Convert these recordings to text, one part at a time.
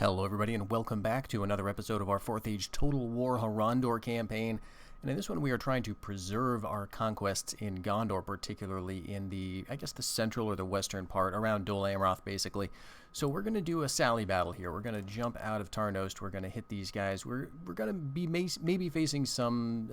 Hello everybody and welcome back to another episode of our 4th Age Total War Harondor campaign. And in this one we are trying to preserve our conquests in Gondor, particularly in the central or the western part, around Dol Amroth basically. So we're going to do a sally battle here. We're going to jump out of Tarnost. We're going to hit these guys. We're going to be maybe facing some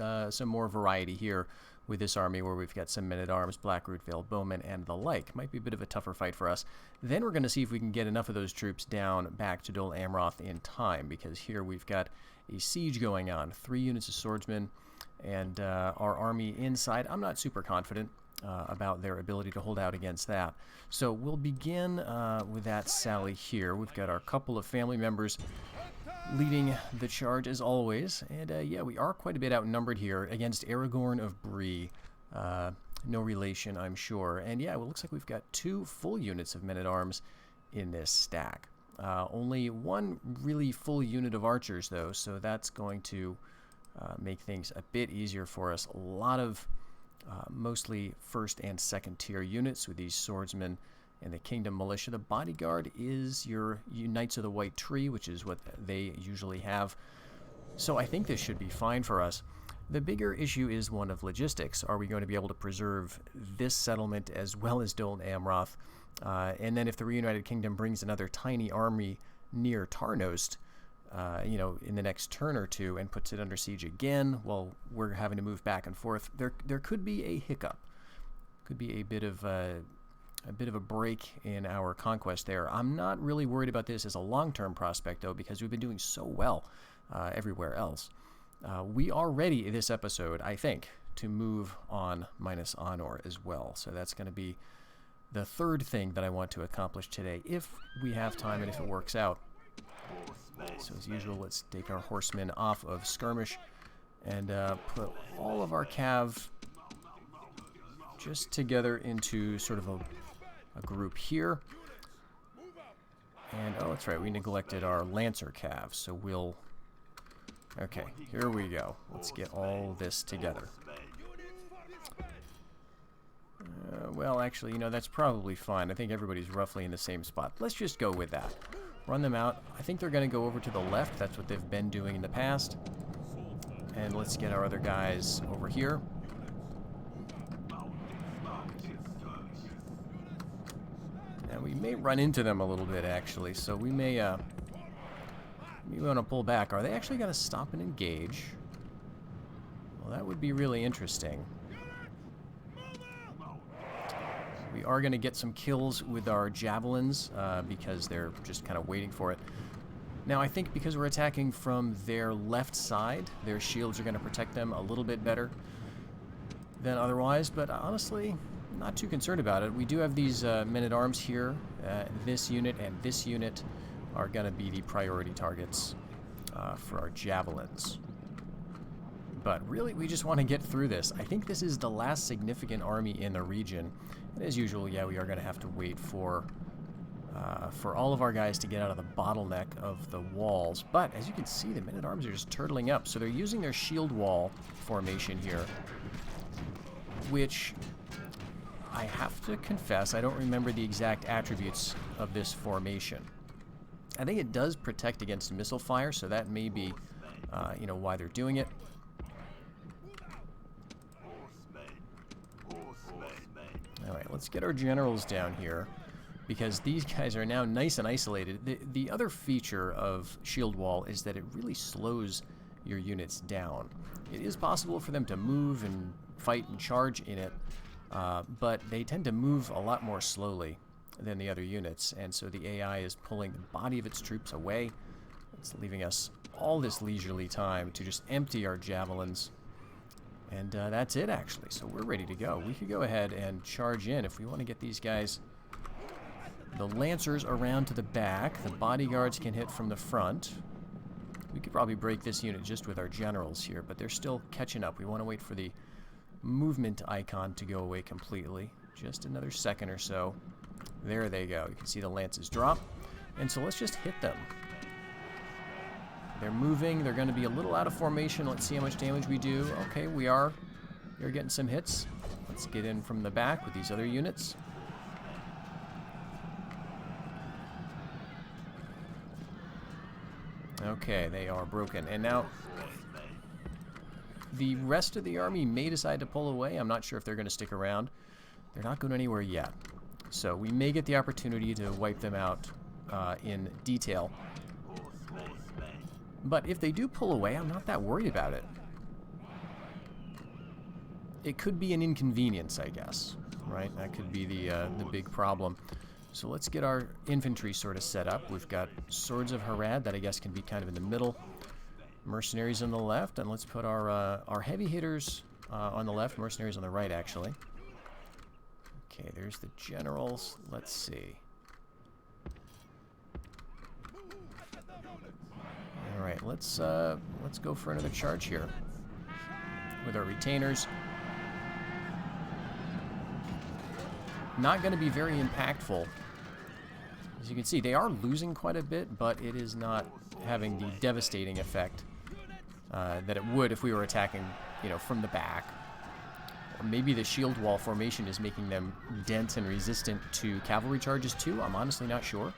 more variety here with this army, where we've got some men-at-arms, Blackroot Veiled Bowmen, and the like. Might be a bit of a tougher fight for us. Then we're going to see if we can get enough of those troops down back to Dol Amroth in time, because here we've got a siege going on. 3 units of swordsmen, and our army inside. I'm not super confident about their ability to hold out against that. So we'll begin with that sally here. We've got our couple of family members leading the charge as always, and yeah, we are quite a bit outnumbered here against Aragorn of Bree. No relation, I'm sure. And yeah, well, it looks like we've got 2 full units of men-at-arms in this stack. Only 1 really full unit of archers, though, so that's going to make things a bit easier for us. A lot of mostly first and second tier units with these swordsmen and the Kingdom Militia. The bodyguard is your Knights of the White Tree, which is what they usually have. So I think this should be fine for us. The bigger issue is one of logistics. Are we going to be able to preserve this settlement as well as Dol Amroth? And then if the Reunited Kingdom brings another tiny army near Tarnost, in the next turn or two and puts it under siege again, well, we're having to move back and forth. There could be a hiccup. Could be a bit of a break in our conquest there. I'm not really worried about this as a long-term prospect, though, because we've been doing so well everywhere else. We are ready this episode, I think, to move on minus Honor as well. So that's going to be the third thing that I want to accomplish today, if we have time and if it works out. So as usual, let's take our horsemen off of skirmish and put all of our cav just together into sort of a group here. And oh, that's right, we neglected our lancer cav, so we'll... Okay, here we go. Let's get all this together. Well, actually, that's probably fine. I think everybody's roughly in the same spot. Let's just go with that. Run them out. I think they're going to go over to the left. That's what they've been doing in the past. And let's get our other guys over here. Now, we may run into them a little bit, actually, so we may want to pull back. Are they actually going to stop and engage? Well, that would be really interesting. We are going to get some kills with our javelins because they're just kind of waiting for it. Now, I think because we're attacking from their left side, their shields are going to protect them a little bit better than otherwise, but honestly, not too concerned about it. We do have these men-at-arms here. This unit and this unit are going to be the priority targets for our javelins. But really, we just want to get through this. I think this is the last significant army in the region. And as usual, yeah, we are going to have to wait for all of our guys to get out of the bottleneck of the walls. But as you can see, the men-at-arms are just turtling up. So they're using their shield wall formation here, which I have to confess, I don't remember the exact attributes of this formation. I think it does protect against missile fire, so that may be, why they're doing it. Alright, let's get our generals down here, because these guys are now nice and isolated. The other feature of shield wall is that it really slows your units down. It is possible for them to move and fight and charge in it, but they tend to move a lot more slowly than the other units, and so the AI is pulling the body of its troops away. It's leaving us all this leisurely time to just empty our javelins. And that's it, actually. So we're ready to go. We could go ahead and charge in if we want to get these guys. The lancers around to the back. The bodyguards can hit from the front. We could probably break this unit just with our generals here, but they're still catching up. We want to wait for the movement icon to go away completely. Just another second or so. There they go. You can see the lances drop. And so let's just hit them. They're moving. They're going to be a little out of formation. Let's see how much damage we do. Okay, we are. They're getting some hits. Let's get in from the back with these other units. Okay, they are broken. And now the rest of the army may decide to pull away. I'm not sure if they're going to stick around. They're not going anywhere yet. So we may get the opportunity to wipe them out in detail. But if they do pull away, I'm not that worried about it. It could be an inconvenience, I guess. Right? That could be the big problem. So let's get our infantry sort of set up. We've got Swords of Harad that I guess can be kind of in the middle. Mercenaries on the left, and let's put our heavy hitters on the left, mercenaries on the right, actually. Okay, there's the generals. Let's see. All right, let's go for another charge here with our retainers. Not going to be very impactful. As you can see, they are losing quite a bit, but it is not having the devastating effect that it would if we were attacking, you know, from the back. Or maybe the shield wall formation is making them dense and resistant to cavalry charges too. I'm honestly not sure.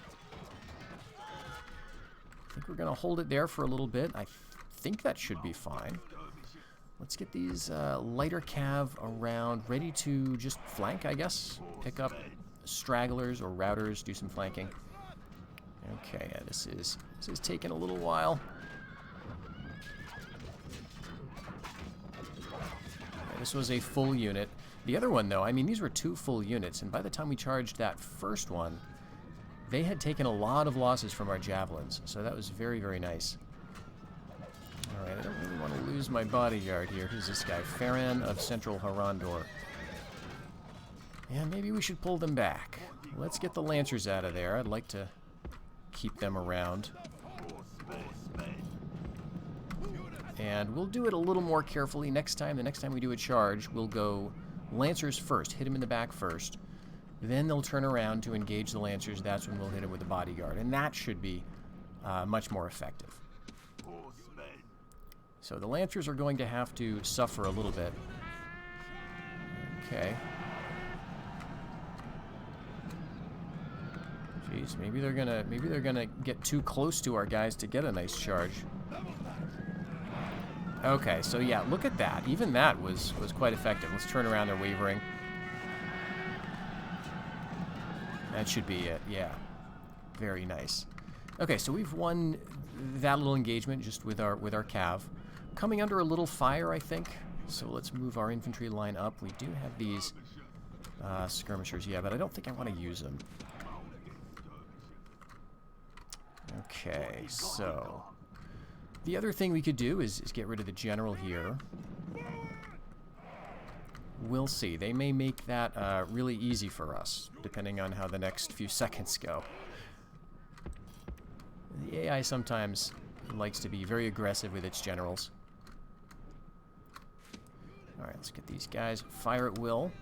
I think we're going to hold it there for a little bit. I think that should be fine. Let's get these lighter cav around, ready to just flank, I guess. Pick up stragglers or routers, do some flanking. Okay, yeah, this is taking a little while. Yeah, this was a full unit. The other one, though, I mean, these were 2 full units, and by the time we charged that first one, they had taken a lot of losses from our javelins, so that was very, very nice. Alright, I don't really want to lose my bodyguard here. Who's this guy? Farran of Central Harondor. Yeah, maybe we should pull them back. Let's get the Lancers out of there. I'd like to keep them around. And we'll do it a little more carefully next time. The next time we do a charge, we'll go Lancers first. Hit them in the back first. Then they'll turn around to engage the Lancers. That's when we'll hit them with the bodyguard. And that should be much more effective. So the Lancers are going to have to suffer a little bit. Okay. Jeez, maybe they're gonna get too close to our guys to get a nice charge. Okay, so yeah, look at that. Even that was quite effective. Let's turn around their wavering. That should be it. Yeah, very nice. Okay, so we've won that little engagement just with our cav. Coming under a little fire, I think. So let's move our infantry line up. We do have these skirmishers, yeah, but I don't think I want to use them. Okay, so the other thing we could do is get rid of the general here. We'll see. They may make that really easy for us, depending on how the next few seconds go. The AI sometimes likes to be very aggressive with its generals. Alright, let's get these guys. Fire at will.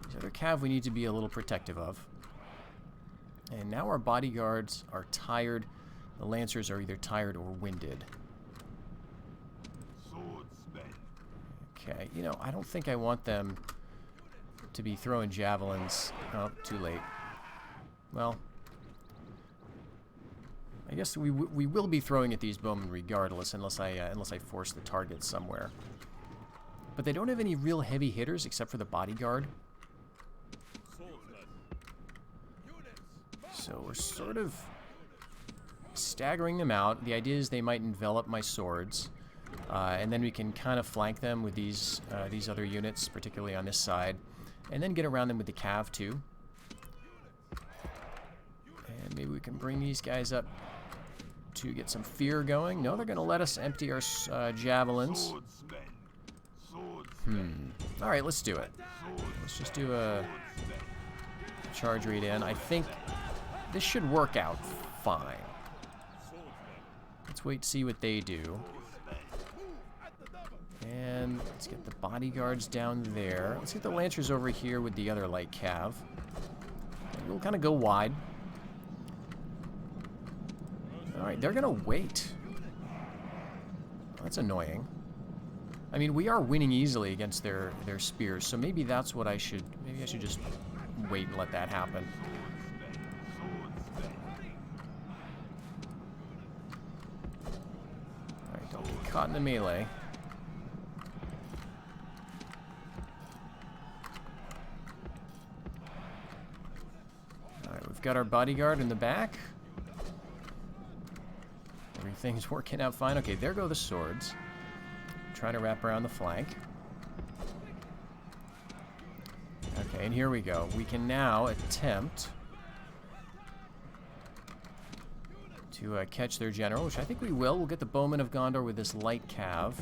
These other cav we need to be a little protective of. And now our bodyguards are tired. The Lancers are either tired or winded. Okay, you know, I don't think I want them to be throwing javelins. Oh, too late. Well, I guess we will be throwing at these bowmen regardless, unless I force the target somewhere. But they don't have any real heavy hitters except for the bodyguard. So we're sort of staggering them out. The idea is they might envelop my swords, and then we can kind of flank them with these other units, particularly on this side, and then get around them with the cav too. And maybe we can bring these guys up to get some fear going. No, they're going to let us empty our javelins. All right, let's do it. Let's just do a charge read in. I think this should work out fine. Let's wait to see what they do. And let's get the bodyguards down there. Let's get the Lancers over here with the other light cav. And we'll kind of go wide. Alright, they're going to wait. That's annoying. I mean, we are winning easily against their spears, so maybe that's what maybe I should just wait and let that happen. Alright, don't get caught in the melee. Alright, we've got our bodyguard in the back. Everything's working out fine. Okay, there go the swords. Trying to wrap around the flank. Okay, and here we go. We can now attempt to catch their general, which I think we will. We'll get the Bowman of Gondor with this light cav.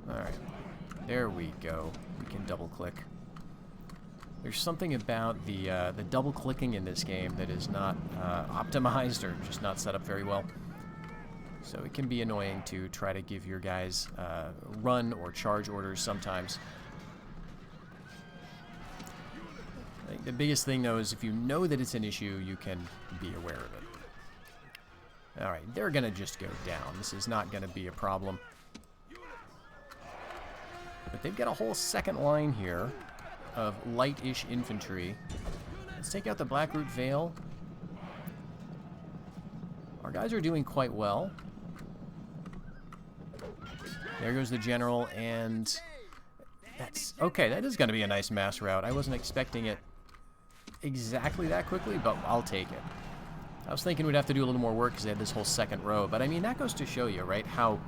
Alright, there we go. We can double-click. There's something about the double-clicking in this game that is not optimized or just not set up very well. So it can be annoying to try to give your guys run or charge orders sometimes. I think the biggest thing, though, is if you know that it's an issue, you can be aware of it. Alright, they're going to just go down. This is not going to be a problem. But they've got a whole second line here of light-ish infantry. Let's take out the Blackroot Vale. Our guys are doing quite well. There goes the general, and that's... Okay, that is going to be a nice mass rout. I wasn't expecting it exactly that quickly, but I'll take it. I was thinking we'd have to do a little more work because they had this whole second row, but I mean, that goes to show you, right, how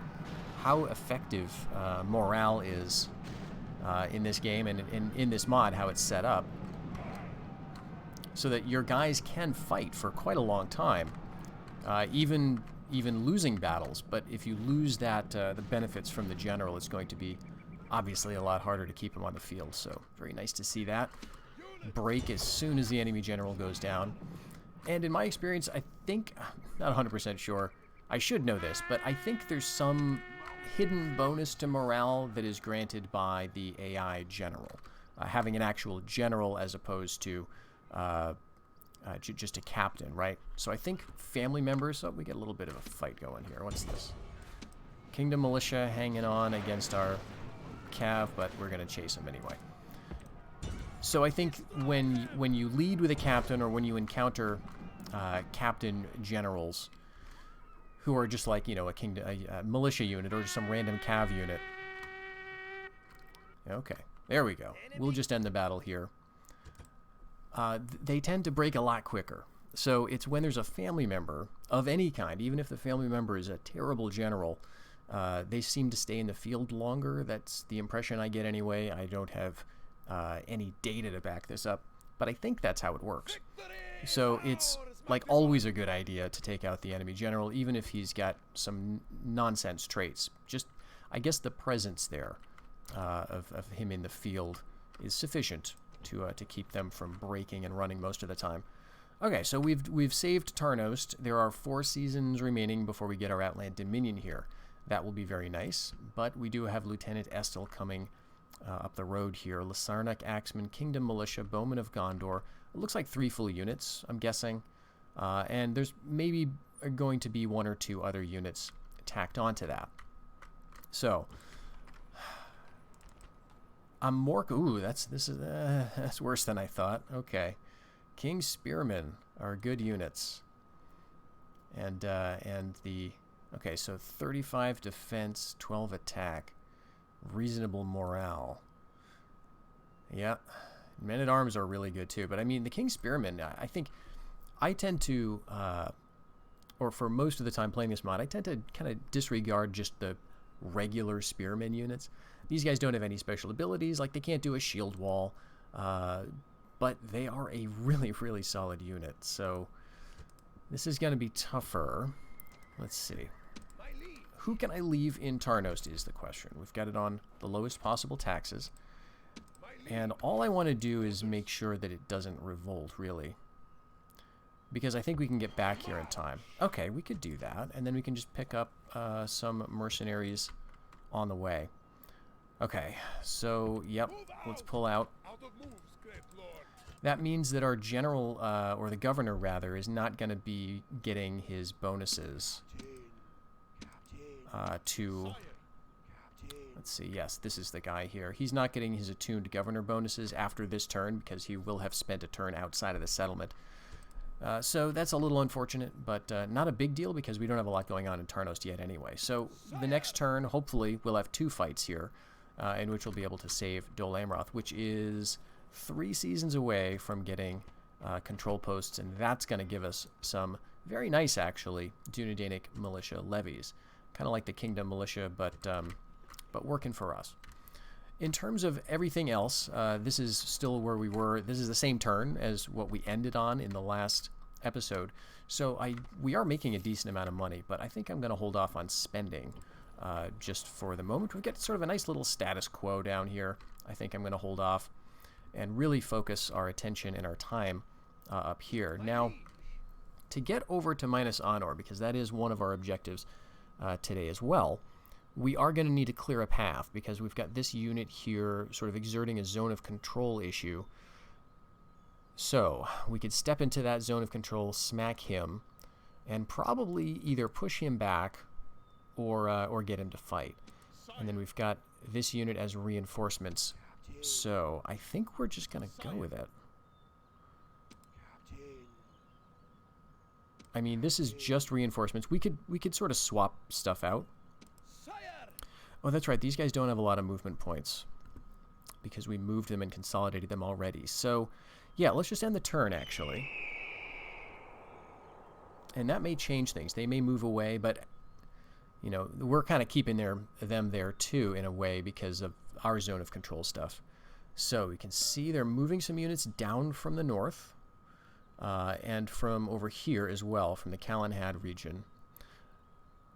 effective morale is in this game and in this mod, how it's set up, so that your guys can fight for quite a long time, even losing battles. But if you lose that, the benefits from the general, it's going to be obviously a lot harder to keep him on the field. So very nice to see that break as soon as the enemy general goes down. And in my experience, I think, not 100% sure, I should know this, but I think there's some hidden bonus to morale that is granted by the AI general. Having an actual general as opposed to just a captain, right? So I think family members... Oh, we get a little bit of a fight going here. What's this? Kingdom Militia hanging on against our cav, but we're going to chase him anyway. So I think when you lead with a captain, or when you encounter captain generals who are just like, you know, a militia unit or just some random cav unit. Okay, there we go. We'll just end the battle here. They tend to break a lot quicker. So it's when there's a family member of any kind, even if the family member is a terrible general, they seem to stay in the field longer. That's the impression I get anyway. I don't have any data to back this up, but I think that's how it works. So it's like always a good idea to take out the enemy general, even if he's got some nonsense traits. Just, I guess the presence there of him in the field is sufficient to keep them from breaking and running most of the time. Okay, so we've saved Tarnost. There are 4 seasons remaining before we get our Outland Dominion here. That will be very nice, but we do have Lieutenant Estel coming up the road here. Lasarnak, Axeman, Kingdom Militia, Bowman of Gondor. It looks like 3 full units, I'm guessing. And there's maybe going to be 1 or 2 other units tacked onto that. So, ooh, that's worse than I thought. Okay. King Spearmen are good units. And the... Okay, so 35 defense, 12 attack. Reasonable morale. Yeah. Men-at-Arms are really good too. But I mean, the King Spearmen, I think I tend to, or for most of the time playing this mod, I tend to kind of disregard just the regular Spearmen units. These guys don't have any special abilities, like they can't do a shield wall, but they are a really, really solid unit. So this is going to be tougher. Let's see. Who can I leave in Tarnost is the question. We've got it on the lowest possible taxes. And all I want to do is make sure that it doesn't revolt, really. Because I think we can get back here in time. Okay, we could do that. And then we can just pick up some mercenaries on the way. Okay, so, yep, let's pull out. That means that our general, or the governor, rather, is not going to be getting his bonuses to... Let's see. Yes, this is the guy here. He's not getting his attuned governor bonuses after this turn because he will have spent a turn outside of the settlement. So that's a little unfortunate, but not a big deal because we don't have a lot going on in Tarnost yet anyway. So the next turn, hopefully, we'll have 2 fights here in which we'll be able to save Dol Amroth, which is 3 seasons away from getting control posts, and that's going to give us some very nice, actually, Dunedainic militia levies. Kind of like the Kingdom militia, but working for us. In terms of everything else, this is still where we were. This is the same turn as what we ended on in the last episode. So we are making a decent amount of money, but I think I'm going to hold off on spending just for the moment. We get sort of a nice little status quo down here. I think I'm going to hold off and really focus our attention and our time up here. Now, to get over to minus honor, because that is one of our objectives today as well, we are going to need to clear a path because we've got this unit here sort of exerting a zone of control issue. So we could step into that zone of control, smack him, and probably either push him back or get him to fight. And then we've got this unit as reinforcements. So I think we're just going to go with it. I mean, this is just reinforcements. We could sort of swap stuff out. Oh, that's right. These guys don't have a lot of movement points because we moved them and consolidated them already. So, yeah, let's just end the turn, actually. And that may change things. They may move away, but, you know, we're kind of keeping them there, too, in a way, because of our zone of control stuff. So we can see they're moving some units down from the north and from over here as well, from the Calenhad region.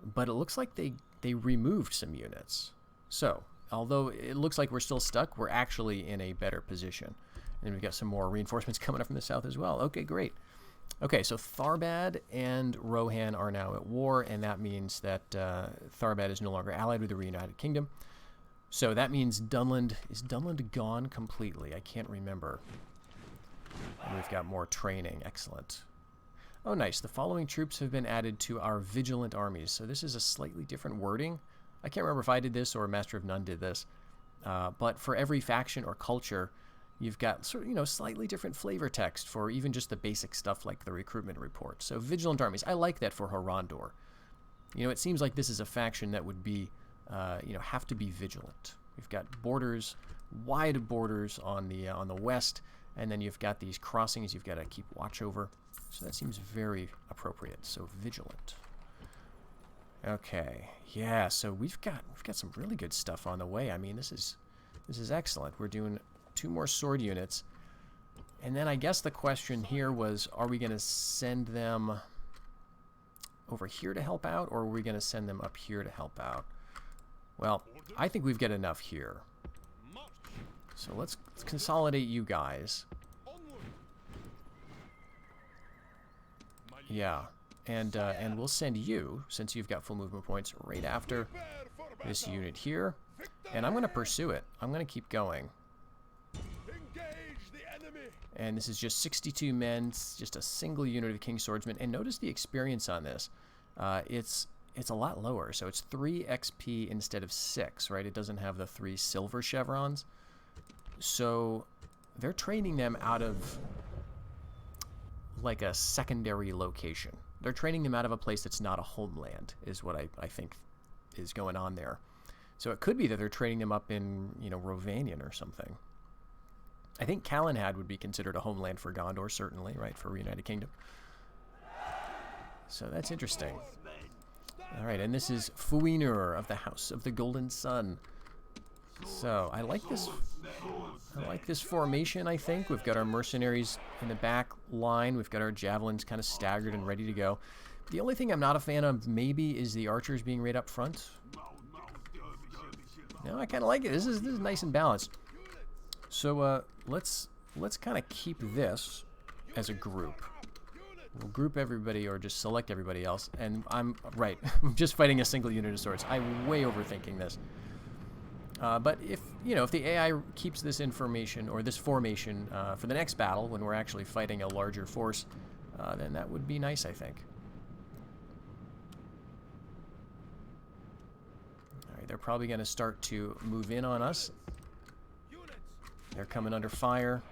But it looks like they removed some units. So, although it looks like we're still stuck, we're actually in a better position. And we've got some more reinforcements coming up from the south as well. Okay, great. Okay, so Tharbad and Rohan are now at war, and that means that Tharbad is no longer allied with the Reunited Kingdom. So that means Dunland... Is Dunland gone completely? I can't remember. And we've got more training. Excellent. Oh, nice. The following troops have been added to our vigilant armies. So this is a slightly different wording. I can't remember if I did this or Master of None did this. But for every faction or culture, you've got sort of, you know, slightly different flavor text for even just the basic stuff like the recruitment report. So vigilant armies. I like that for Harondor. You know, it seems like this is a faction that would be, you know, have to be vigilant. We've got borders, wide borders on the west, and then you've got these crossings you've got to keep watch over. So that seems very appropriate. So vigilant. Okay, yeah. So we've got some really good stuff on the way. I mean, this is excellent. We're doing 2 more sword units, and then I guess the question here was: are we going to send them over here to help out, or are we going to send them up here to help out? Well, I think we've got enough here. So let's consolidate you guys. Yeah, and we'll send you, since you've got full movement points, right after this unit here. And I'm going to pursue it. I'm going to keep going. And this is just 62 men, just a single unit of King Swordsmen. And notice the experience on this. It's a lot lower. So it's 3 XP instead of 6, right? It doesn't have the 3 silver chevrons. So they're training them out of like a secondary location. They're training them out of a place that's not a homeland, is what I think is going on there. So it could be that they're training them up in, you know, Rovanian or something. I think Calenhad would be considered a homeland for Gondor, certainly, right, for Reunited Kingdom. So that's interesting. All right, and this is Fuinur of the House of the Golden Sun. So I like this formation, I think. We've got our mercenaries in the back line. We've got our javelins kind of staggered and ready to go. The only thing I'm not a fan of maybe is the archers being right up front. No, I kind of like it. This is nice and balanced. So let's kind of keep this as a group. We'll group everybody or just select everybody else. And I'm right. I'm just fighting a single unit of swords. I'm way overthinking this. But if the AI keeps this information or this formation for the next battle when we're actually fighting a larger force, then that would be nice, I think. All Alright, they're probably going to start to move in on us. They're coming under fire.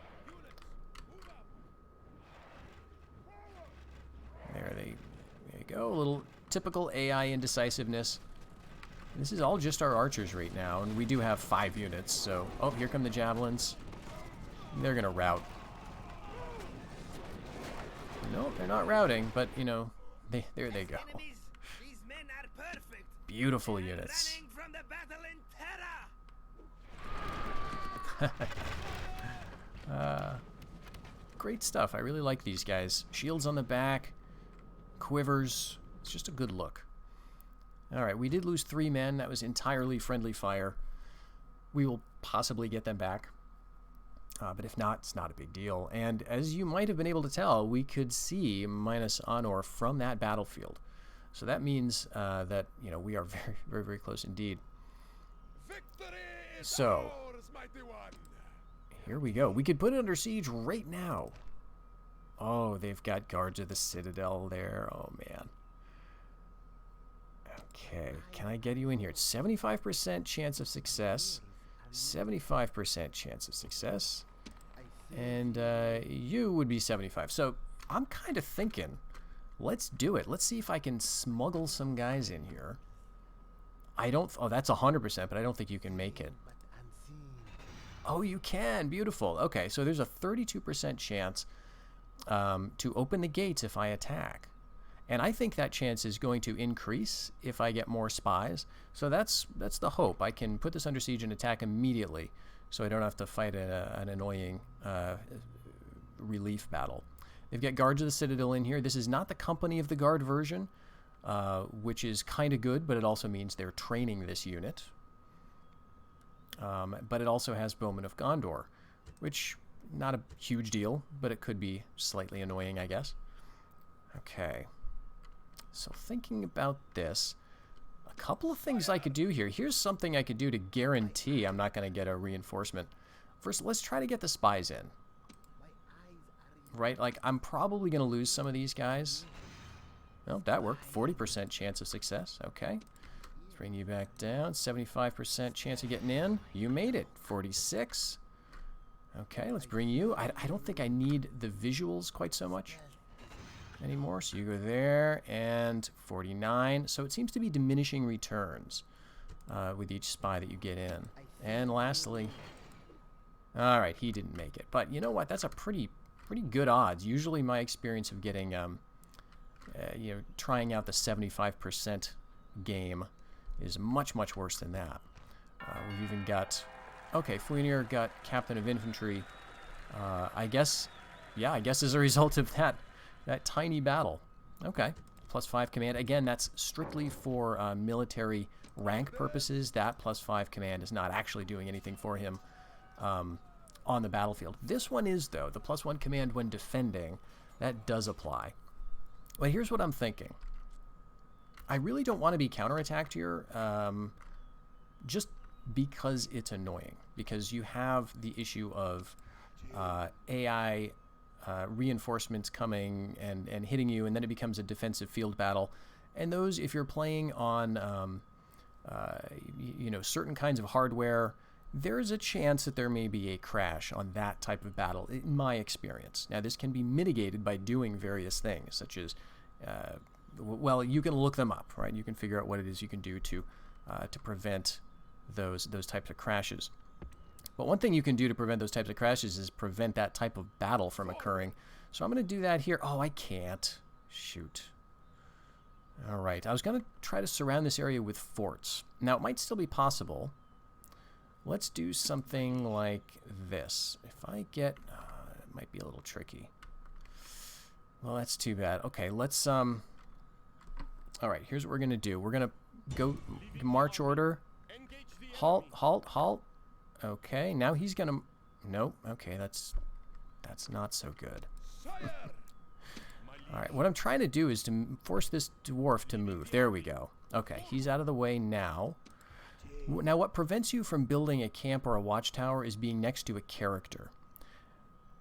There you go. A little typical AI indecisiveness. This is all just our archers right now, and we do have 5 units, so... Oh, here come the javelins. They're going to rout. Nope, they're not routing, but, you know, there they go. Beautiful units. Great stuff. I really like these guys. Shields on the back, quivers. It's just a good look. Alright, we did lose 3 men. That was entirely friendly fire. We will possibly get them back. But if not, it's not a big deal. And as you might have been able to tell, we could see minus honor from that battlefield. So that means that, you know, we are very, very, very close indeed. So, here we go. We could put it under siege right now. Oh, they've got guards of the citadel there. Oh, man. Okay, can I get you in here? It's 75% chance of success. 75% chance of success. And you would be 75. So I'm kind of thinking, let's do it. Let's see if I can smuggle some guys in here. Oh, that's 100%, but I don't think you can make it. Oh, you can. Beautiful. Okay, so there's a 32% chance to open the gates if I attack. And I think that chance is going to increase if I get more spies. So that's the hope. I can put this under siege and attack immediately, so I don't have to fight an annoying relief battle. They've got Guards of the Citadel in here. This is not the Company of the Guard version, which is kind of good, but it also means they're training this unit. But it also has Bowmen of Gondor, which, not a huge deal, but it could be slightly annoying, I guess. Okay. So thinking about this, a couple of things I could do here. Here's something I could do to guarantee I'm not going to get a reinforcement. First, let's try to get the spies in. Right? Like, I'm probably going to lose some of these guys. Well, that worked. 40% chance of success. Okay. Let's bring you back down. 75% chance of getting in. You made it. 46. Okay, let's bring you. I don't think I need the visuals quite so much anymore. So you go there, and 49. So it seems to be diminishing returns with each spy that you get in. And lastly, all right, he didn't make it. But you know what? That's a pretty good odds. Usually my experience of getting, you know, trying out the 75% game is much, much worse than that. We've even got, okay, Fuenir got Captain of Infantry. I guess, yeah, I guess as a result of that tiny battle. Okay, +5 command. Again, that's strictly for military rank purposes. That +5 command is not actually doing anything for him on the battlefield. This one is, though. The +1 command when defending, that does apply. But here's what I'm thinking. I really don't want to be counterattacked here, just because it's annoying. Because you have the issue of AI reinforcements coming and hitting you, and then it becomes a defensive field battle. And those, if you're playing on you know, certain kinds of hardware, there's a chance that there may be a crash on that type of battle, in my experience. Now, this can be mitigated by doing various things, such as, well, you can look them up, right? You can figure out what it is you can do to prevent those types of crashes. But one thing you can do to prevent those types of crashes is prevent that type of battle from occurring. So I'm going to do that here. Oh, I can't. Shoot. All right. I was going to try to surround this area with forts. Now, it might still be possible. Let's do something like this. If I get... it might be a little tricky. Well, that's too bad. Okay, let's... all right, here's what we're going to do. We're going to go march order. Halt, halt, halt. Okay, now he's going to... Nope. Okay, that's not so good. All right, what I'm trying to do is to force this dwarf to move. There we go. Okay, he's out of the way now. Now, what prevents you from building a camp or a watchtower is being next to a character.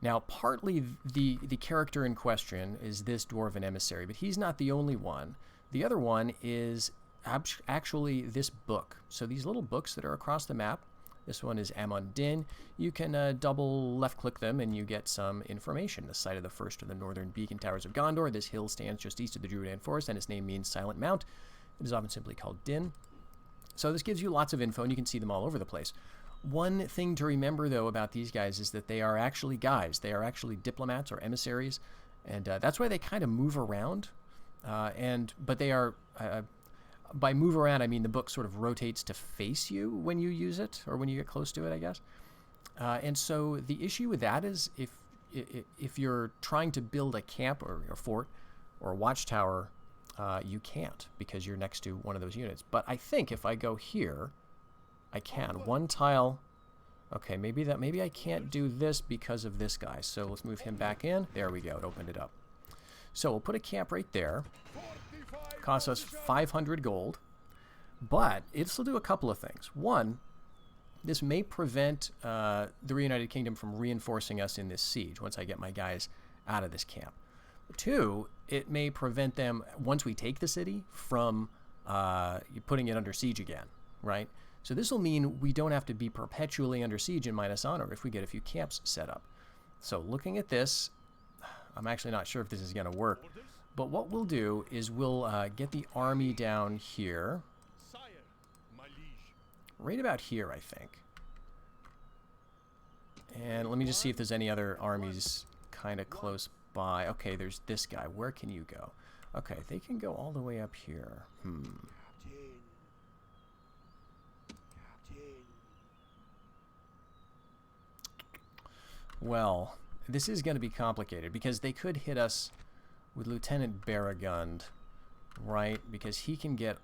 Now, partly the character in question is this dwarven emissary, but he's not the only one. The other one is actually this book. So these little books that are across the map, this one is Amon Din. You can double left-click them and you get some information. The site of the first of the northern beacon towers of Gondor. This hill stands just east of the Druidan Forest, and its name means Silent Mount. It is often simply called Din. So this gives you lots of info, and you can see them all over the place. One thing to remember, though, about these guys is that they are actually guides. They are actually diplomats or emissaries, and that's why they kind of move around. But they are... by move around, I mean the book sort of rotates to face you when you use it, or when you get close to it, I guess. And so the issue with that is if you're trying to build a camp or a fort or a watchtower, you can't because you're next to one of those units. But I think if I go here, I can. One tile. Okay, maybe I can't do this because of this guy. So let's move him back in. There we go. It opened it up. So we'll put a camp right there. Costs us 500 gold, but it'll do a couple of things. One, this may prevent the Reunited Kingdom from reinforcing us in this siege once I get my guys out of this camp. Two, it may prevent them, once we take the city, from putting it under siege again, right? So this will mean we don't have to be perpetually under siege in Minas Honor if we get a few camps set up. So looking at this, I'm actually not sure if this is going to work. But what we'll do is we'll get the army down here. Right about here, I think. And let me just see if there's any other armies kind of close by. Okay, there's this guy. Where can you go? Okay, they can go all the way up here. Well, this is going to be complicated because they could hit us with Lieutenant Baragund, right? Because he can get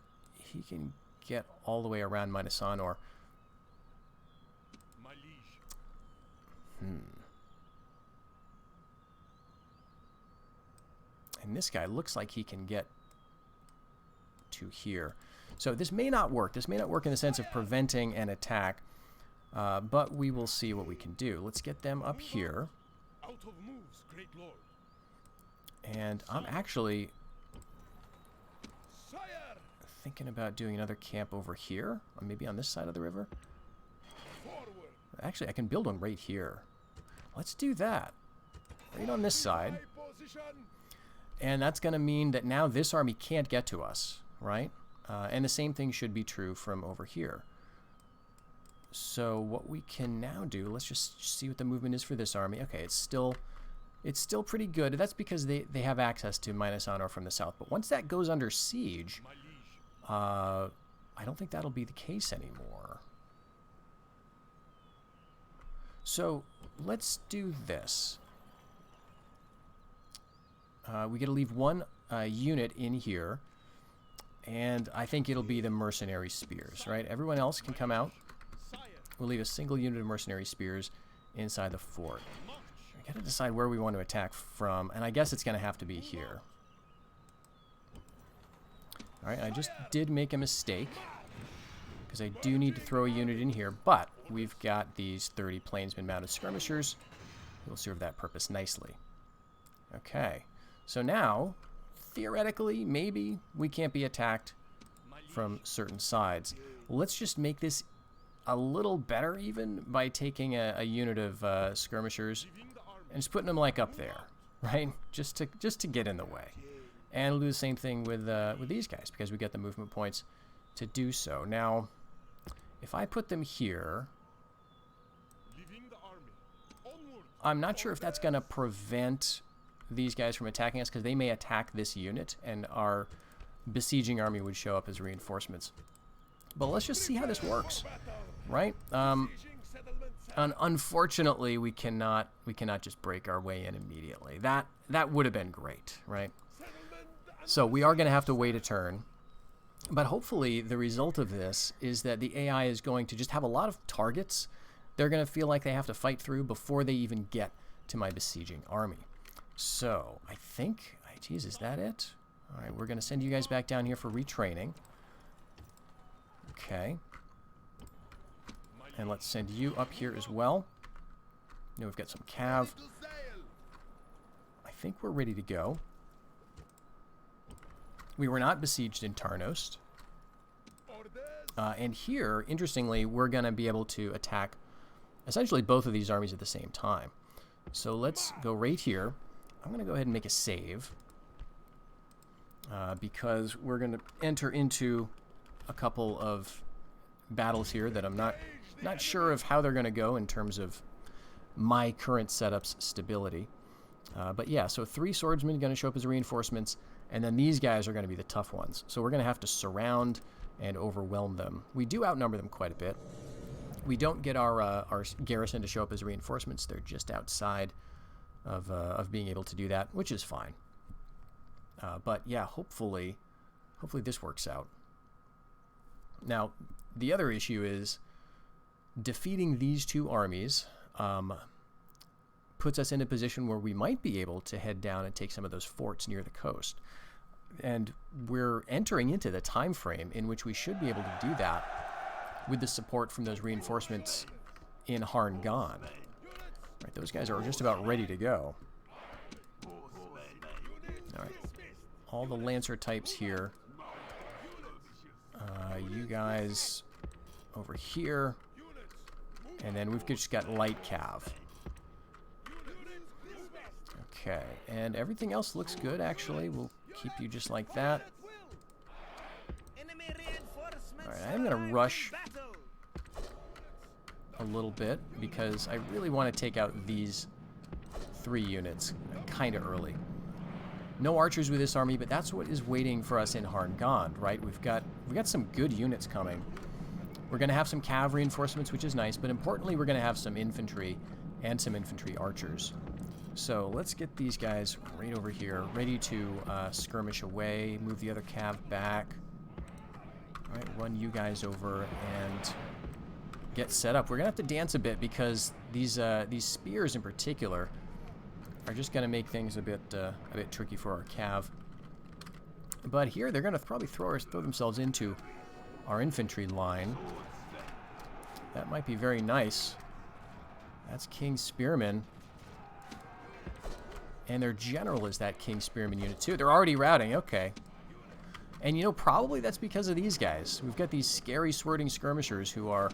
all the way around Minas Honor. And this guy looks like he can get to here. So this may not work. This may not work in the sense of preventing an attack, but we will see what we can do. Let's get them up here. Out of moves, great lord. And I'm actually thinking about doing another camp over here, or maybe on this side of the river. Actually, I can build one right here. Let's do that. Right on this side. And that's going to mean that now this army can't get to us, right? And the same thing should be true from over here. So what we can now do, let's just see what the movement is for this army. Okay, it's still pretty good. That's because they have access to Minas Honor from the south. But once that goes under siege, I don't think that'll be the case anymore. So let's do this. We get to leave one unit in here, and I think it'll be the mercenary spears, right? Everyone else can come out. We'll leave a single unit of mercenary spears inside the fort. We gotta decide where we want to attack from, and I guess it's gonna have to be here. Alright, I just did make a mistake, because I do need to throw a unit in here, but we've got these 30 plainsmen mounted skirmishers who will serve that purpose nicely. Okay, so now, theoretically, maybe we can't be attacked from certain sides. Let's just make this a little better even by taking a unit of skirmishers and just putting them like up there, right? Just to get in the way. And we'll do the same thing with these guys because we get the movement points to do so. Now, if I put them here, I'm not sure if that's going to prevent these guys from attacking us because they may attack this unit and our besieging army would show up as reinforcements. But let's just see how this works, right? Unfortunately, we cannot just break our way in immediately. That would have been great, right? So we are going to have to wait a turn. But hopefully the result of this is that the AI is going to just have a lot of targets they're going to feel like they have to fight through before they even get to my besieging army. So I think, geez, is that it? All right, we're going to send you guys back down here for retraining. Okay. And let's send you up here as well. You know, we've got some cav. I think we're ready to go. We were not besieged in Tarnost. And here, interestingly, we're going to be able to attack essentially both of these armies at the same time. So let's go right here. I'm going to go ahead and make a save because we're going to enter into a couple of battles here that I'm not sure of how they're going to go in terms of my current setup's stability. But yeah, so 3 swordsmen are going to show up as reinforcements, and then these guys are going to be the tough ones. So we're going to have to surround and overwhelm them. We do outnumber them quite a bit. We don't get our garrison to show up as reinforcements. They're just outside of being able to do that, which is fine. But yeah, hopefully this works out. Now, the other issue is defeating these 2 armies puts us in a position where we might be able to head down and take some of those forts near the coast. And we're entering into the time frame in which we should be able to do that with the support from those reinforcements in Harondor. Right, those guys are just about ready to go. All right, all the Lancer types here. You guys over here. And then we've just got light cav. Okay, and everything else looks good, actually. We'll keep you just like that. Alright, I'm going to rush a little bit because I really want to take out these 3 units kind of early. No archers with this army, but that's what is waiting for us in Harondor, right? We've got some good units coming. We're going to have some cav reinforcements, which is nice, but importantly, we're going to have some infantry and some infantry archers. So let's get these guys right over here, ready to skirmish away, move the other cav back. All right, run you guys over and get set up. We're going to have to dance a bit because these spears in particular are just going to make things a bit tricky for our cav. But here, they're going to probably throw themselves into our infantry line. That might be very nice. That's King Spearman. And their general is that King Spearman unit too. They're already routing, okay. And you know, probably that's because of these guys. We've got these scary swirling skirmishers who are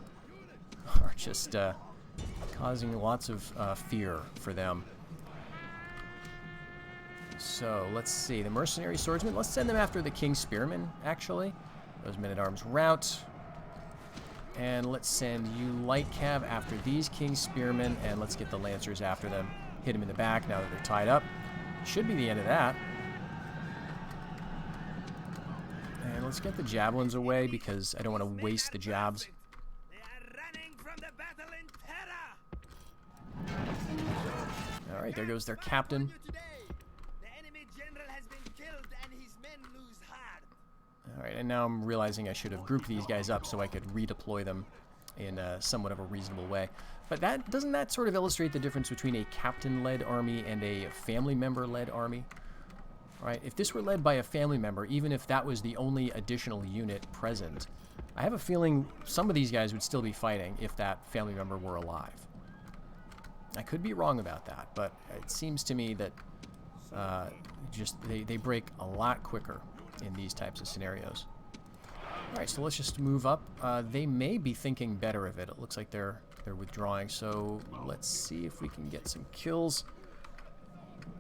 just causing lots of fear for them. So let's see, the mercenary swordsmen. Let's send them after the King Spearman, actually. Those men-at-arms rout. And let's send you light cav after these King Spearmen, and let's get the Lancers after them. Hit them in the back now that they're tied up. Should be the end of that. And let's get the javelins away because I don't want to waste the jabs. Alright, there goes their captain. Alright, and now I'm realizing I should have grouped these guys up so I could redeploy them in somewhat of a reasonable way. But doesn't that sort of illustrate the difference between a captain-led army and a family member-led army? Right? If this were led by a family member, even if that was the only additional unit present, I have a feeling some of these guys would still be fighting if that family member were alive. I could be wrong about that, but it seems to me that they break a lot quicker in these types of scenarios. Alright, so let's just move up. They may be thinking better of it. It looks like they're withdrawing, so let's see if we can get some kills.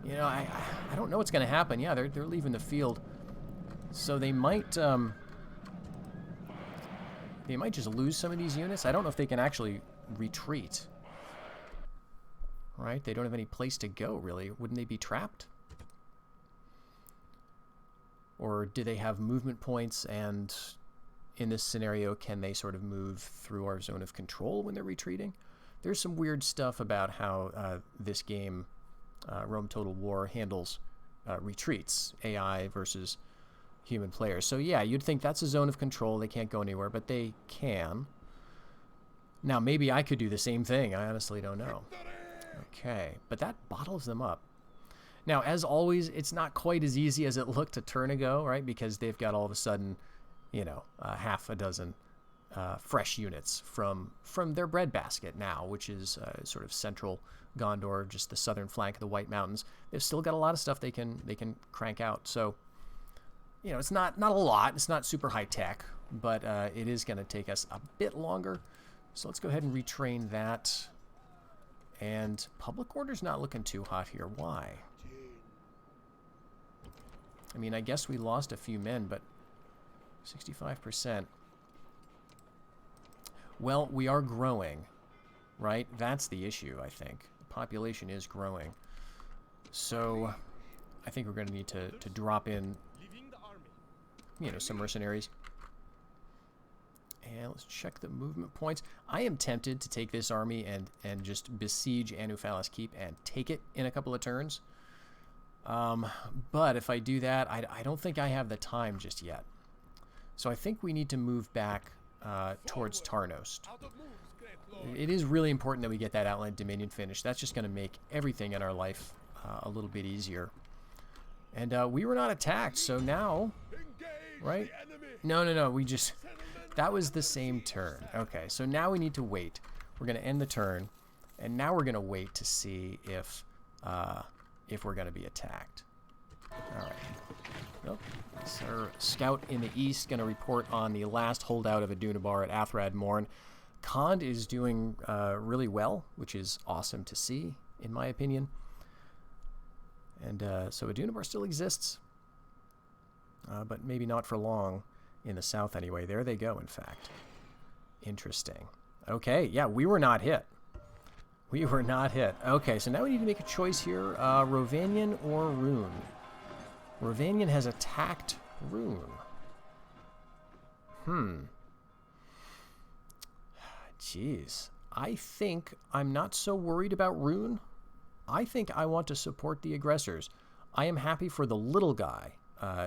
You know, I don't know what's going to happen. Yeah, they're leaving the field. So they might just lose some of these units. I don't know if they can actually retreat. Right? They don't have any place to go, really. Wouldn't they be trapped? Or do they have movement points, and in this scenario, can they sort of move through our zone of control when they're retreating? There's some weird stuff about how this game, Rome Total War, handles retreats, AI versus human players. So yeah, you'd think that's a zone of control. They can't go anywhere, but they can. Now, maybe I could do the same thing. I honestly don't know. Okay, but that bottles them up. Now, as always, it's not quite as easy as it looked a turn ago, right? Because they've got all of a sudden, you know, half a dozen fresh units from their breadbasket now, which is sort of central Gondor, just the southern flank of the White Mountains. They've still got a lot of stuff they can crank out. So, you know, it's not a lot. It's not super high tech, but it is going to take us a bit longer. So let's go ahead and retrain that. And public order's not looking too hot here. Why? I mean, I guess we lost a few men, but 65%. Well, we are growing, right? That's the issue, I think. The population is growing. So I think we're going to need to drop in, you know, some mercenaries. And let's check the movement points. I am tempted to take this army and just besiege Anuphalis Keep and take it in a couple of turns. But if I do that, I don't think I have the time just yet. So I think we need to move back towards Tarnost. It is really important that we get that Outland Dominion finished. That's just going to make everything in our life a little bit easier. And we were not attacked, so now, right? No, we just... That was the same turn. Okay, so now we need to wait. We're going to end the turn, and now we're going to wait to see if we're going to be attacked. All right. Nope. So our scout in the east going to report on the last holdout of Adunabar at Athrad Morn. Khand is doing really well, which is awesome to see, in my opinion. And so Adunabar still exists, but maybe not for long. In the south, anyway. There they go, in fact. Interesting. Okay, yeah, we were not hit. We were not hit. Okay, so now we need to make a choice here. Rovanian or Rune? Rovanian has attacked Rune. Jeez. I think I'm not so worried about Rune. I think I want to support the aggressors. I am happy for the little guy.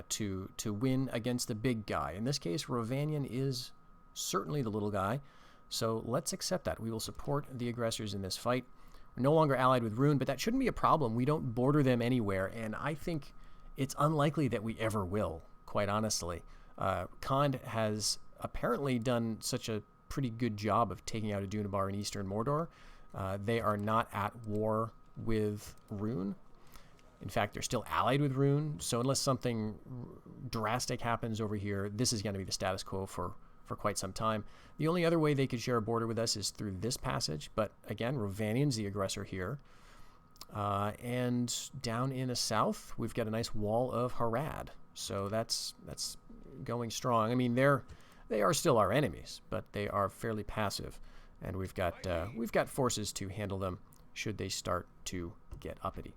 To win against the big guy. In this case, Rovanian is certainly the little guy, so let's accept that. We will support the aggressors in this fight. We're no longer allied with Rune, but that shouldn't be a problem. We don't border them anywhere, and I think it's unlikely that we ever will, quite honestly. Khand has apparently done such a pretty good job of taking out Adunabar in eastern Mordor. They are not at war with Rune. In fact, they're still allied with Rune, so unless something drastic happens over here, this is going to be the status quo for quite some time. The only other way they could share a border with us is through this passage, but again, Rovanian's the aggressor here. And down in the south, we've got a nice wall of Harad, so that's going strong. I mean, they are still our enemies, but they are fairly passive, and we've got forces to handle them should they start to get uppity.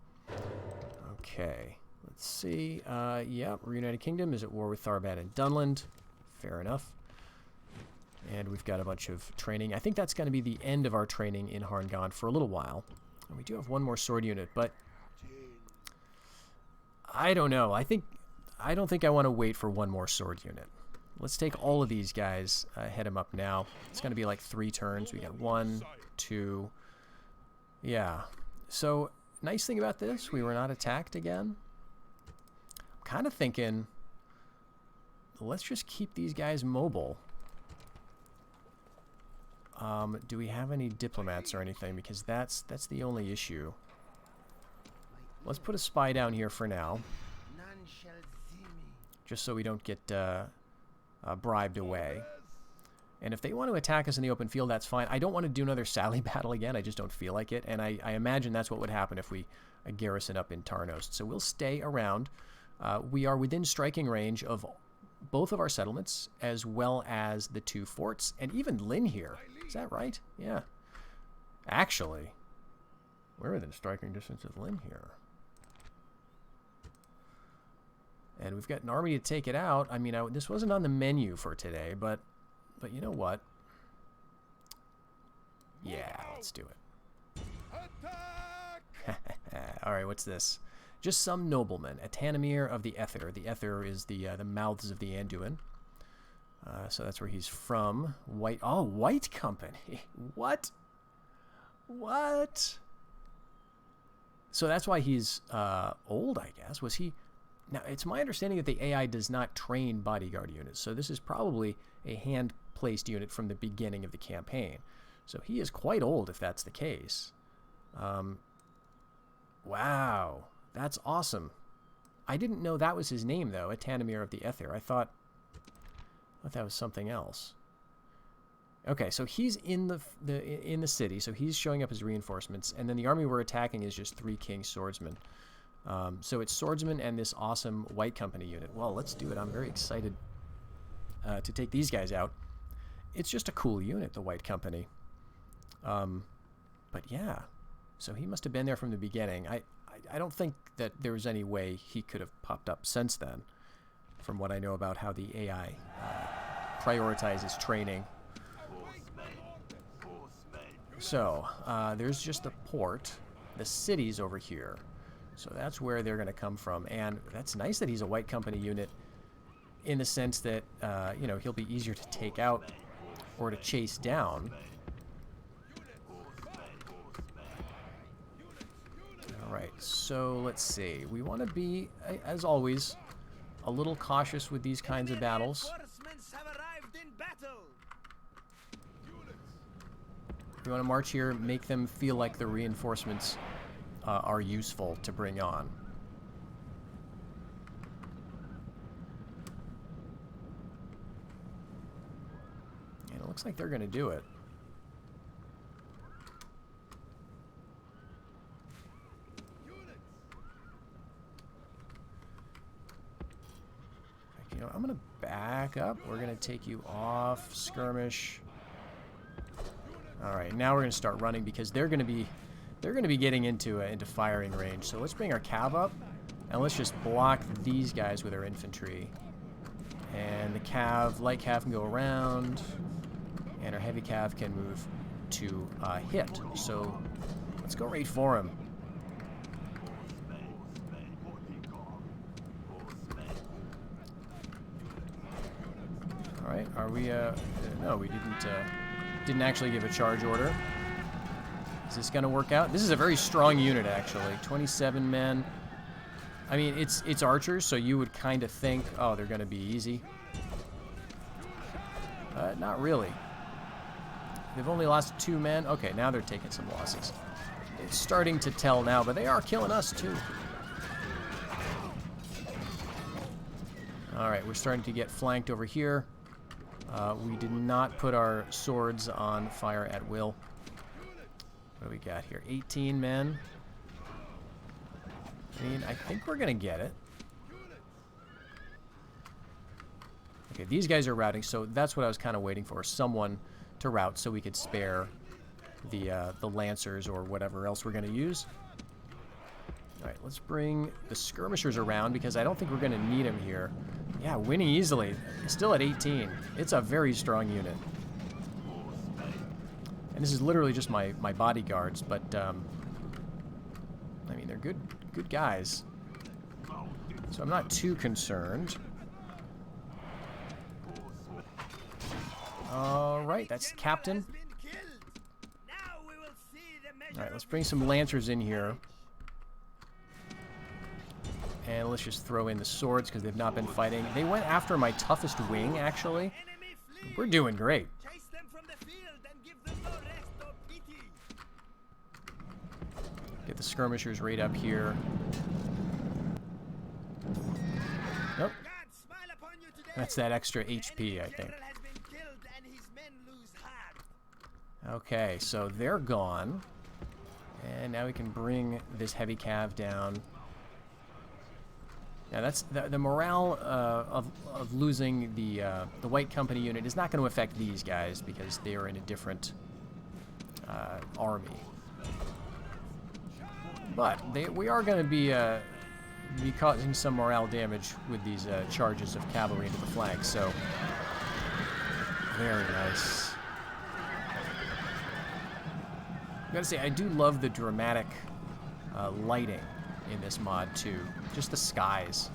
Okay, let's see. Yeah, Reunited Kingdom is at war with Tharbad and Dunland. Fair enough. And we've got a bunch of training. I think that's going to be the end of our training in Harngond for a little while. And we do have one more sword unit, but I don't know. I don't think I want to wait for one more sword unit. Let's take all of these guys, head them up now. It's going to be like 3 turns. We got 1, 2. Yeah. So... Nice thing about this, we were not attacked again. I'm kind of thinking, let's just keep these guys mobile. Do we have any diplomats or anything? Because that's the only issue. Let's put a spy down here for now. Just so we don't get bribed away. And if they want to attack us in the open field, that's fine. I don't want to do another Sally battle again. I just don't feel like it. And I imagine that's what would happen if we garrison up in Tarnost. So we'll stay around. We are within striking range of both of our settlements, as well as the 2 forts. And even Lynn here. Is that right? Yeah. Actually, we're within striking distance of Lynn here. And we've got an army to take it out. I mean, this wasn't on the menu for today, but you know what? Yeah, let's do it. Alright, what's this? Just some nobleman. A Tanamir of the Ether. The Ether is the mouths of the Anduin. So that's where he's from. White Company. What? What? So that's why he's old, I guess. Was he... Now, it's my understanding that the AI does not train bodyguard units, so this is probably a hand-placed unit from the beginning of the campaign. So he is quite old if that's the case. Wow, that's awesome. I didn't know that was his name, though, a Tanamir of the Ether. I thought thought that was something else. Okay, so he's in the city, so he's showing up as reinforcements, and then the army we're attacking is just 3 King Swordsmen. So it's Swordsmen and this awesome White Company unit. Well, let's do it. I'm very excited to take these guys out. It's just a cool unit, the White Company. But yeah, so he must have been there from the beginning. I don't think that there was any way he could have popped up since then, from what I know about how the AI prioritizes training. So, there's just the port. The city's over here. So that's where they're going to come from. And that's nice that he's a White Company unit in the sense that, you know, he'll be easier to take out or to chase down. All right, so let's see. We want to be, as always, a little cautious with these kinds of battles. We want to march here, make them feel like the reinforcements are useful to bring on. And it looks like they're going to do it. You know, I'm going to back up. We're going to take you off skirmish. All right, now we're going to start running because they're going to be getting into firing range. So let's bring our cav up and let's just block these guys with our infantry. And the cav, light cav can go around, and our heavy cav can move to hit. So let's go right for him. All right, are we? No, we didn't actually give a charge order. Is this going to work out? This is a very strong unit, actually. 27 men. I mean, it's archers, so you would kind of think, oh, they're going to be easy. Not really. They've only lost 2 men. Okay, now they're taking some losses. It's starting to tell now, but they are killing us, too. All right, we're starting to get flanked over here. We did not put our swords on fire at will. What do we got here? 18 men. I mean, I think we're going to get it. Okay, these guys are routing, so that's what I was kind of waiting for. Someone to route so we could spare the Lancers or whatever else we're going to use. All right, let's bring the skirmishers around because I don't think we're going to need them here. Yeah, winning easily. Still at 18. It's a very strong unit. And this is literally just my bodyguards, but I mean, they're good guys. So I'm not too concerned. All right, that's the captain. All right, let's bring some Lancers in here. And let's just throw in the swords because they've not been fighting. They went after my toughest wing, actually. We're doing great. Get the skirmishers right up here. Nope. That's that extra HP, I think. Okay, so they're gone. And now we can bring this heavy cav down. Now that's the morale of losing the White Company unit is not going to affect these guys because they are in a different army. But we are going to be causing some morale damage with these charges of cavalry into the flank. So very nice. I gotta say, I do love the dramatic lighting in this mod too. Just the skies.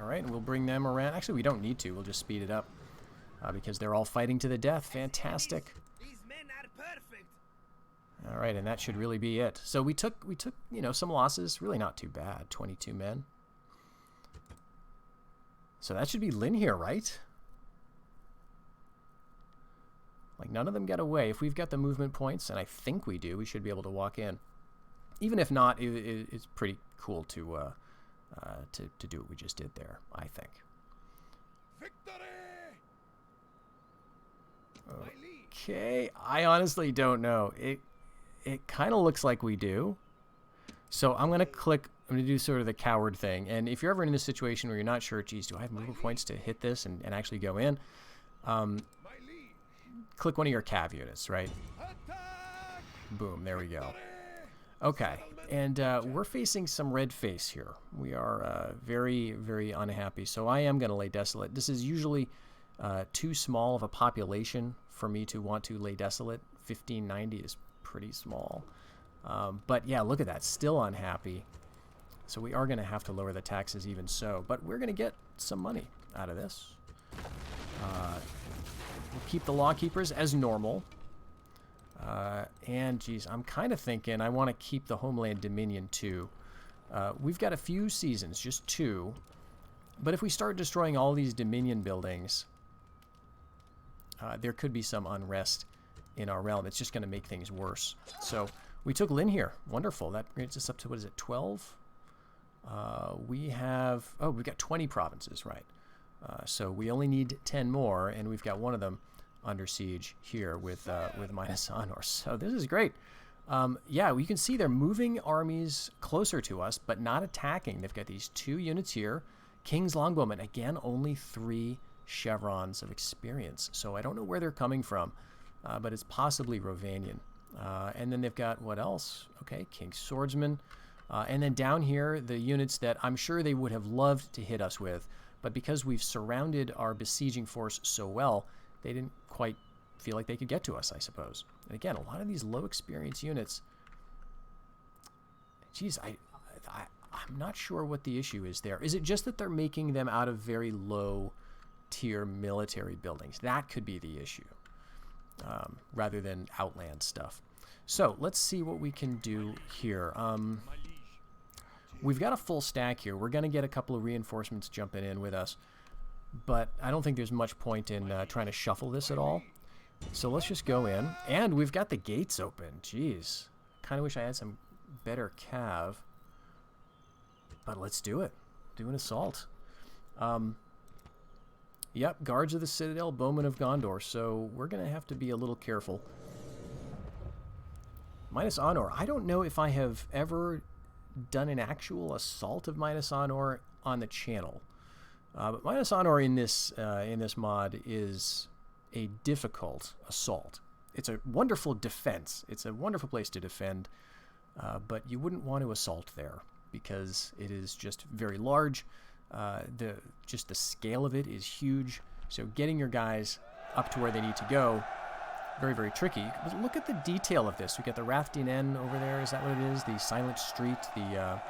All right, and we'll bring them around. Actually, we don't need to. We'll just speed it up because they're all fighting to the death. Fantastic. All right, and that should really be it. So we took you know, some losses. Really not too bad. 22 men. So that should be Lynn here, right? Like, none of them get away. If we've got the movement points, and I think we do, we should be able to walk in. Even if not, it's pretty cool to do what we just did there, I think. Victory! Okay, I honestly don't know. It kind of looks like we do. So I'm going to click, I'm going to do sort of the coward thing. And if you're ever in this situation where you're not sure, geez, do I have movement points to hit this and actually go in? Click one of your cav units, right? Boom, there we go. Okay, and we're facing some red face here. We are very, very unhappy. So I am going to lay desolate. This is usually too small of a population for me to want to lay desolate. 1590 is pretty small. But yeah, look at that. Still unhappy. So we are going to have to lower the taxes even so. But we're going to get some money out of this. We'll keep the law keepers as normal. And, geez, I'm kind of thinking I want to keep the Homeland Dominion, too. We've got a few seasons, just 2. But if we start destroying all these Dominion buildings, there could be some unrest in our realm. It's just going to make things worse. So we took Lynn here. Wonderful. That brings us up to, what is it, 12? We have, oh, we've got 20 provinces, right? So we only need 10 more, and we've got one of them under siege here with minus honor. So this is great. Yeah, we can see they're moving armies closer to us, but not attacking. They've got these 2 units here. King's Longbowmen, again, only 3 chevrons of experience. So I don't know where they're coming from, but it's possibly Rovanian. And then they've got, what else? Okay, King's Swordsman. And then down here, the units that I'm sure they would have loved to hit us with, but because we've surrounded our besieging force so well, they didn't quite feel like they could get to us, I suppose. And again, a lot of these low experience units, geez, I'm not sure what the issue is there. Is it just that they're making them out of very low tier military buildings? That could be the issue, rather than outland stuff. So let's see what we can do here. We've got a full stack here. We're going to get a couple of reinforcements jumping in with us, but I don't think there's much point in trying to shuffle this at all. So let's just go in, and we've got the gates open. Jeez, kind of wish I had some better cav, but let's do it. Do an assault. Yep, Guards of the Citadel, Bowmen of Gondor. So we're going to have to be a little careful. Minus honor. I don't know if I have ever done an actual assault of minus honor on the channel, but minus honor in this mod is a difficult assault. It's a wonderful defense. It's a wonderful place to defend, but you wouldn't want to assault there because it is just very large. Just the scale of it is huge. So getting your guys up to where they need to go, very, very tricky. But look at the detail of this. We got the Rathdinen over there. Is that what it is? The Silent Street, the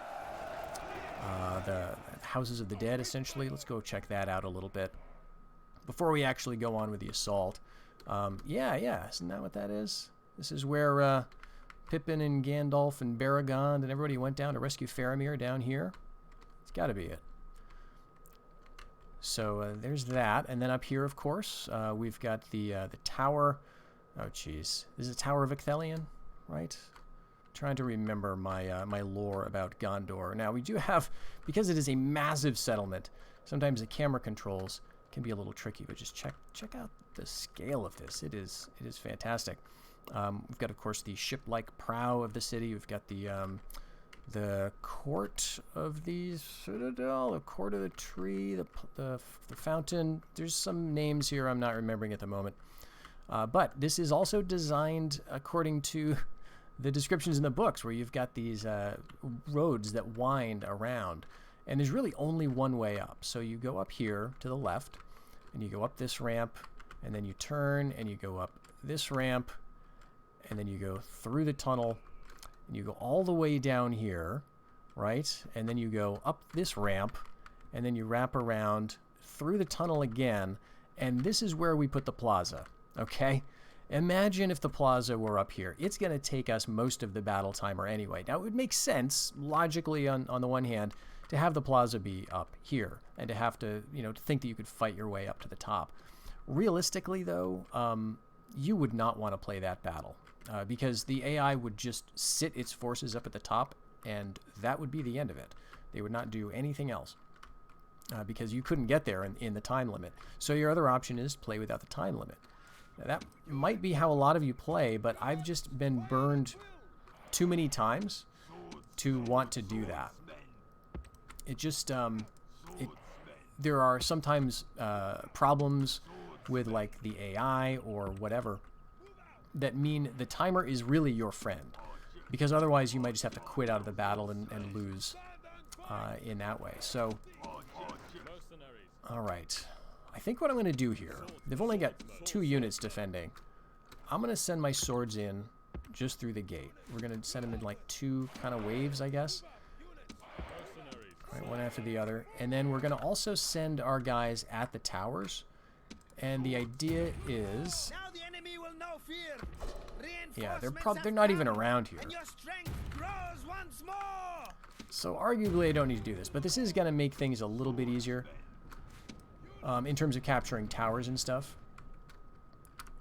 Houses of the Dead, essentially. Let's go check that out a little bit before we actually go on with the assault. Yeah. Isn't that what that is? This is where Pippin and Gandalf and Baragond and everybody went down to rescue Faramir down here. It's got to be it. So there's that. And then up here, of course, we've got the tower. Oh, geez. This is Tower of Icthelion, right? Trying to remember my lore about Gondor. Now, we do have, because it is a massive settlement, sometimes the camera controls can be a little tricky, but just check out the scale of this. It is fantastic. We've got, of course, the ship-like prow of the city. We've got the court of the citadel, the court of the tree, the fountain. There's some names here I'm not remembering at the moment. But this is also designed according to the descriptions in the books, where you've got these roads that wind around. And there's really only one way up. So you go up here to the left, and you go up this ramp, and then you turn, and you go up this ramp, and then you go through the tunnel, and you go all the way down here, right? And then you go up this ramp, and then you wrap around through the tunnel again, and this is where we put the plaza. Okay, imagine if the plaza were up here. It's going to take us most of the battle timer anyway. Now, it would make sense, logically, on the one hand, to have the plaza be up here and to have to, to think that you could fight your way up to the top. Realistically, though, you would not want to play that battle because the AI would just sit its forces up at the top, and that would be the end of it. They would not do anything else because you couldn't get there in the time limit. So your other option is play without the time limit. Now, that might be how a lot of you play, but I've just been burned too many times to want to do that. It just, there are sometimes problems with like the AI or whatever that mean the timer is really your friend, because otherwise you might just have to quit out of the battle and lose in that way. So, all right. I think what I'm going to do here, they've only got 2 units defending. I'm going to send my swords in just through the gate. We're going to send them in like 2 kind of waves, I guess. All right, one after the other. And then we're going to also send our guys at the towers. And the idea is... Now the enemy will know fear. Yeah, they're not even around here. And your strength grows once more. So arguably I don't need to do this, but this is going to make things a little bit easier in terms of capturing towers and stuff.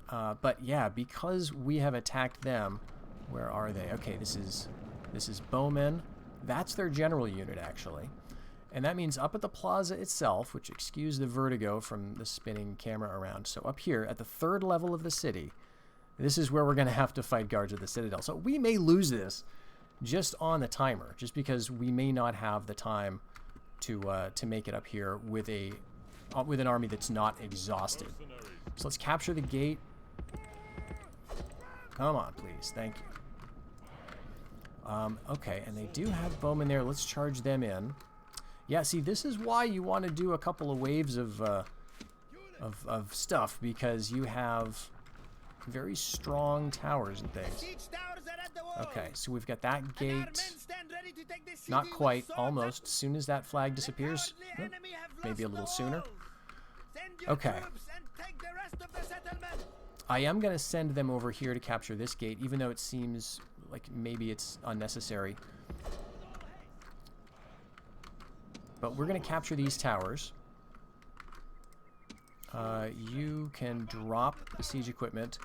But yeah, because we have attacked them, where are they? Okay, this is bowmen. That's their general unit, actually. And that means up at the plaza itself, which excuse the vertigo from the spinning camera around. So up here at the 3rd level of the city, this is where we're going to have to fight guards of the Citadel. So we may lose this just on the timer, just because we may not have the time to make it up here with an army that's not exhausted. So let's capture the gate. Come on, please. Thank you. Okay, and they do have bowmen there. Let's charge them in. Yeah, see, this is why you want to do a couple of waves of stuff, because you have very strong towers and things. Okay, so we've got that gate. Not quite, almost. As soon as that flag disappears, maybe a little sooner. Okay. I am going to send them over here to capture this gate, even though it seems like maybe it's unnecessary. But we're going to capture these towers. You can drop the siege equipment.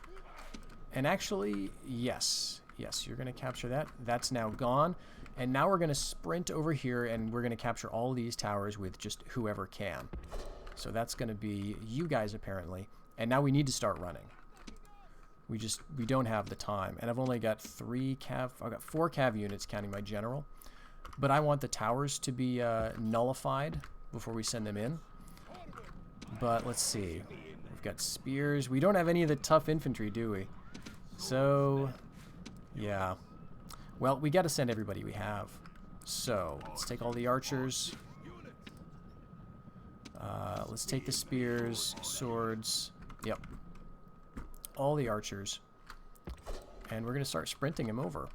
And actually, yes, you're going to capture that. That's now gone. And now we're going to sprint over here, and we're going to capture all these towers with just whoever can. So that's going to be you guys, apparently. And now we need to start running. We don't have the time. And I've only got 4 cav units, counting my general. But I want the towers to be nullified before we send them in. But let's see. We've got spears. We don't have any of the tough infantry, do we? So, yeah. Well, we got to send everybody we have. So, let's take all the archers. Let's take the spears, swords. Yep. All the archers. And we're going to start sprinting them over.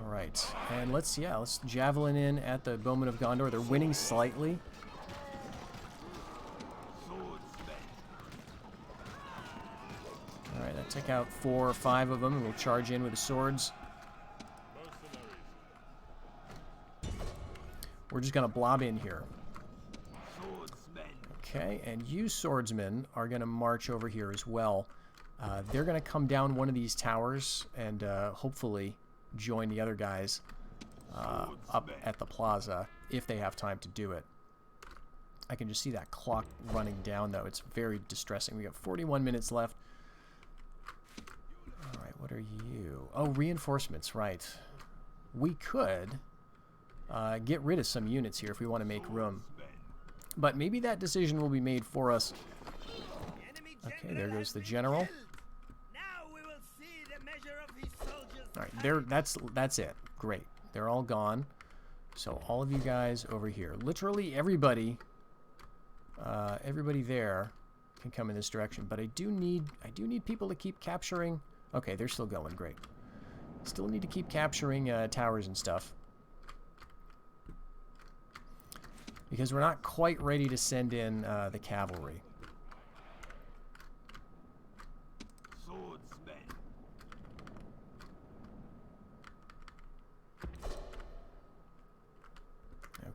Alright. And let's javelin in at the Bowmen of Gondor. They're winning slightly. Alright, that took out 4 or 5 of them, and we'll charge in with the swords. We're just going to blob in here. Okay, and you swordsmen are going to march over here as well. They're going to come down one of these towers and hopefully join the other guys up at the plaza if they have time to do it. I can just see that clock running down, though. It's very distressing. We got 41 minutes left. All right, what are you? Oh, reinforcements, right. We could get rid of some units here if we want to make room. But maybe that decision will be made for us. Okay, there goes the general. Alright, that's it. Great. They're all gone. So all of you guys over here. Literally everybody there can come in this direction. But I do need people to keep capturing. Okay, they're still going. Great. Still need to keep capturing towers and stuff. Because we're not quite ready to send in the cavalry.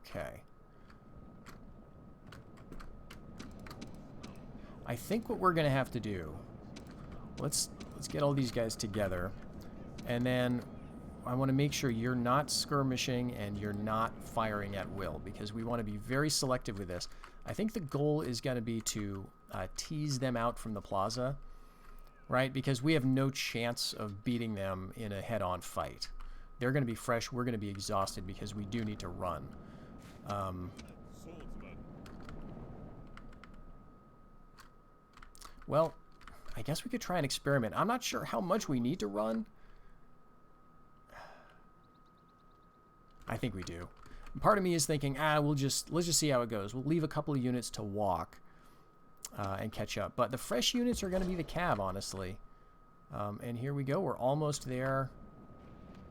Okay. I think what we're going to have to do, let's get all these guys together, and then I want to make sure you're not skirmishing and you're not firing at will, because we want to be very selective with this. I think the goal is going to be to tease them out from the plaza, right? Because we have no chance of beating them in a head-on fight. They're going to be fresh. We're going to be exhausted because we do need to run. Well, I guess we could try an experiment. I'm not sure how much we need to run. I think we do. Part of me is thinking, let's just see how it goes. We'll leave a couple of units to walk and catch up. But the fresh units are going to be the cav, honestly. And here we go. We're almost there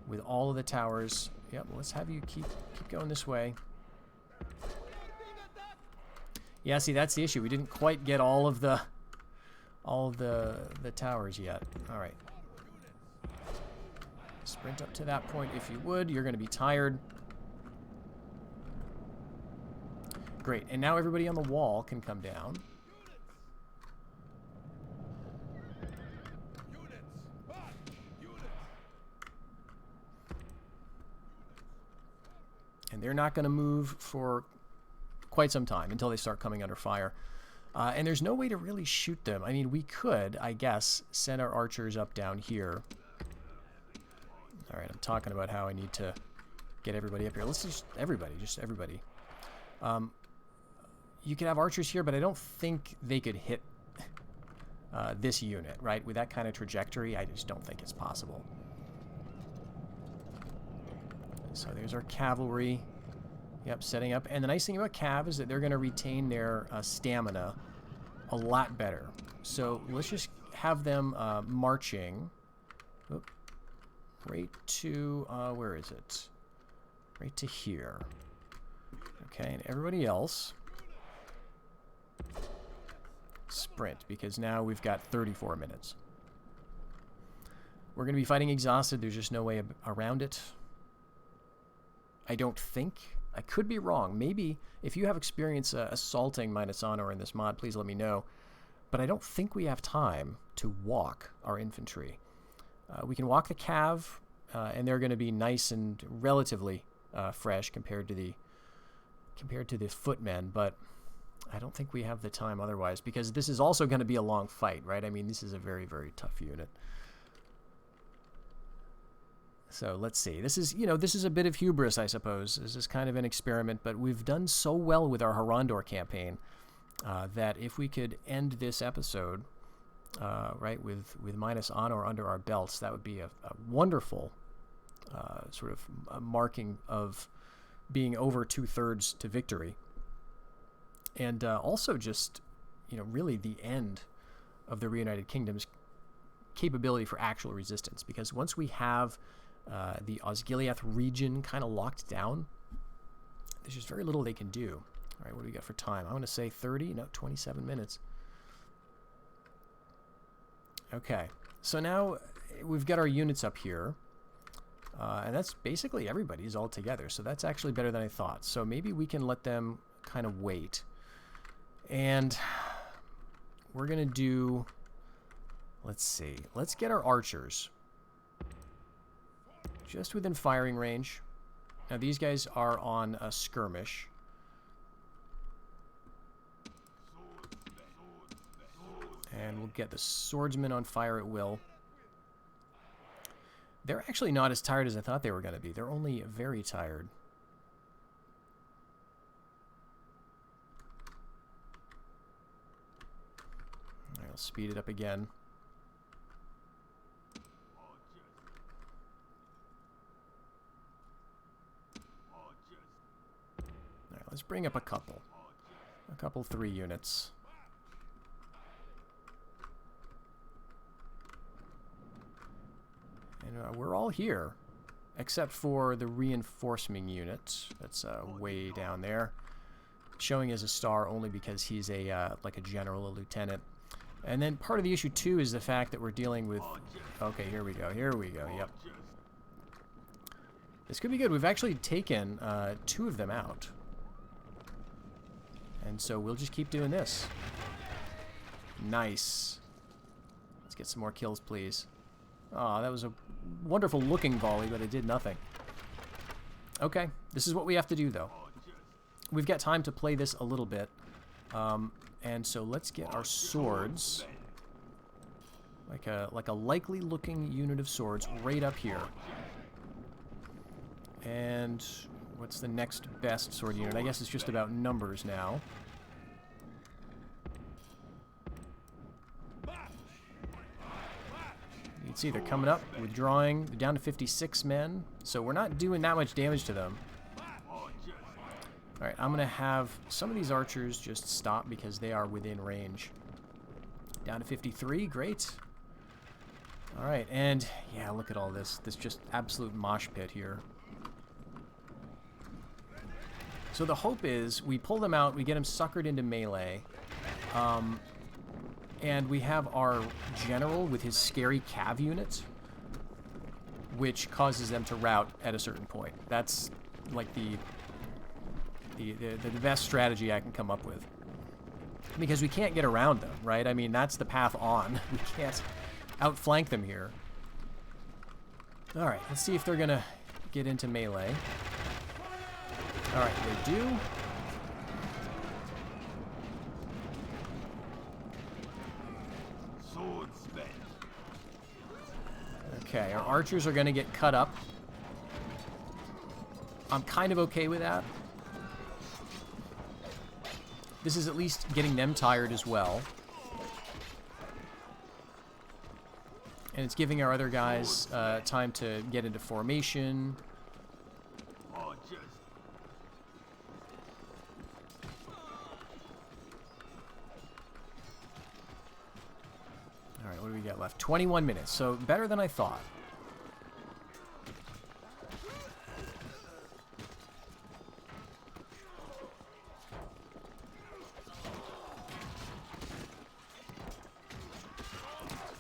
with all of the towers. Yep, let's have you keep going this way. Yeah, see, that's the issue. We didn't quite get all of the towers yet. All right. Sprint up to that point if you would. You're going to be tired. Great. And now everybody on the wall can come down. And they're not going to move for quite some time until they start coming under fire. And there's no way to really shoot them. I mean, we could, I guess, send our archers up down here. All right, I'm talking about how I need to get everybody up here. Let's just everybody. You could have archers here, but I don't think they could hit this unit, right? With that kind of trajectory, I just don't think it's possible. So there's our cavalry. Yep, setting up. And the nice thing about cav is that they're going to retain their stamina a lot better. So let's just have them marching. Oop. Right to, where is it? Right to here. Okay, and everybody else sprint, because now we've got 34 minutes. We're going to be fighting exhausted. There's just no way around it. I don't think. I could be wrong. Maybe if you have experience assaulting minus honor in this mod, please let me know. But I don't think we have time to walk our infantry. We can walk the cav, and they're going to be nice and relatively fresh compared to the footmen. But I don't think we have the time otherwise, because this is also going to be a long fight, right? I mean, this is a very, very tough unit. So let's see. This is a bit of hubris, I suppose. This is kind of an experiment, but we've done so well with our Harondor campaign that if we could end this episode, right, with minus honor under our belts, that would be a wonderful sort of a marking of being over 2/3 to victory. And also just, really the end of the Reunited Kingdom's capability for actual resistance. Because once we have the Osgiliath region kind of locked down, there's just very little they can do. All right, what do we got for time? I'm going to say 30, no, 27 minutes. Okay, so now we've got our units up here. And that's basically everybody's all together. So that's actually better than I thought. So maybe we can let them kind of wait. And we're going to do, let's see, let's get our archers just within firing range. Now these guys are on a skirmish. And we'll get the swordsmen on fire at will. They're actually not as tired as I thought they were going to be. They're only very tired. I'll speed it up again. All right, let's bring up a couple. 3 units. And we're all here, except for the reinforcement unit that's way down there, showing as a star only because he's a like a general, a lieutenant. And then part of the issue too is the fact that we're dealing with. Okay, here we go. Yep. This could be good. We've actually taken 2 of them out, and so we'll just keep doing this. Nice. Let's get some more kills, please. Oh, that was a wonderful looking volley, but it did nothing. Okay, this is what we have to do, though. We've got time to play this a little bit. And so let's get our swords. Like a likely looking unit of swords right up here. And what's the next best sword unit? I guess it's just about numbers now. You can see they're coming up, withdrawing. They're down to 56 men, so we're not doing that much damage to them. Alright, I'm going to have some of these archers just stop because they are within range. Down to 53, great. Alright, and yeah, look at all this. This just absolute mosh pit here. So the hope is we pull them out, we get them suckered into melee, and we have our general with his scary cav unit, which causes them to rout at a certain point. That's like the best strategy I can come up with. Because we can't get around them, right? I mean, that's the path on. We can't outflank them here. Alright, let's see if they're going to get into melee. Alright, they do. Okay, our archers are going to get cut up. I'm kind of okay with that. This is at least getting them tired as well. And it's giving our other guys time to get into formation. Alright, what do we got left? 21 minutes, so better than I thought.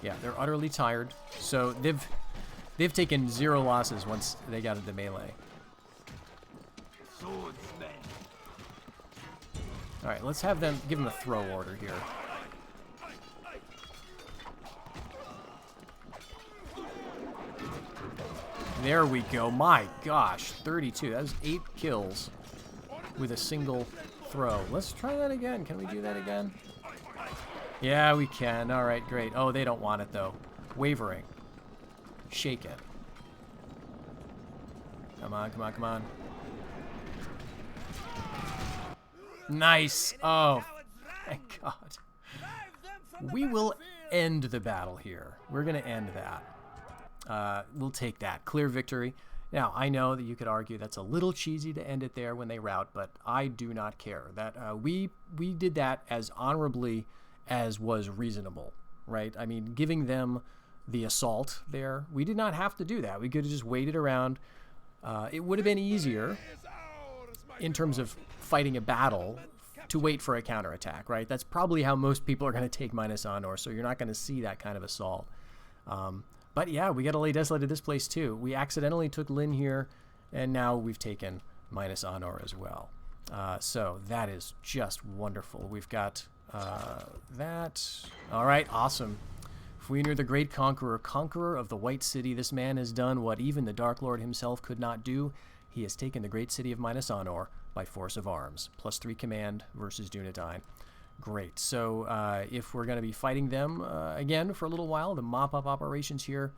Yeah, they're utterly tired. So they've taken 0 losses once they got into melee. Alright, let's have them give them a throw order here. There we go. My gosh, 32. That was 8 kills with a single throw. Let's try that again. Can we do that again? Yeah, we can. All right, great. Oh, they don't want it, though. Wavering. Shake it. Come on, come on, come on. Nice. Oh, thank God. We will end the battle here. We're going to end that. We'll take that. Clear victory. Now, I know that you could argue that's a little cheesy to end it there when they rout, but I do not care. That we did that as honorably as was reasonable, right? I mean, giving them the assault there, we did not have to do that. We could have just waited around. It would have been easier in terms of fighting a battle to wait for a counterattack, right? That's probably how most people are going to take minus honor, so you're not going to see that kind of assault. But yeah, we got to lay desolate to this place too. We accidentally took Lynn here, and now we've taken minus honor as well. So that is just wonderful. We've got that. All right, awesome. Fwinir the Great Conqueror, conqueror of the White City. This man has done what even the Dark Lord himself could not do. He has taken the great city of Minas Anor by force of arms. +3 command versus Dunedain. Great. So if we're going to be fighting them again for a little while, the mop-up operations here,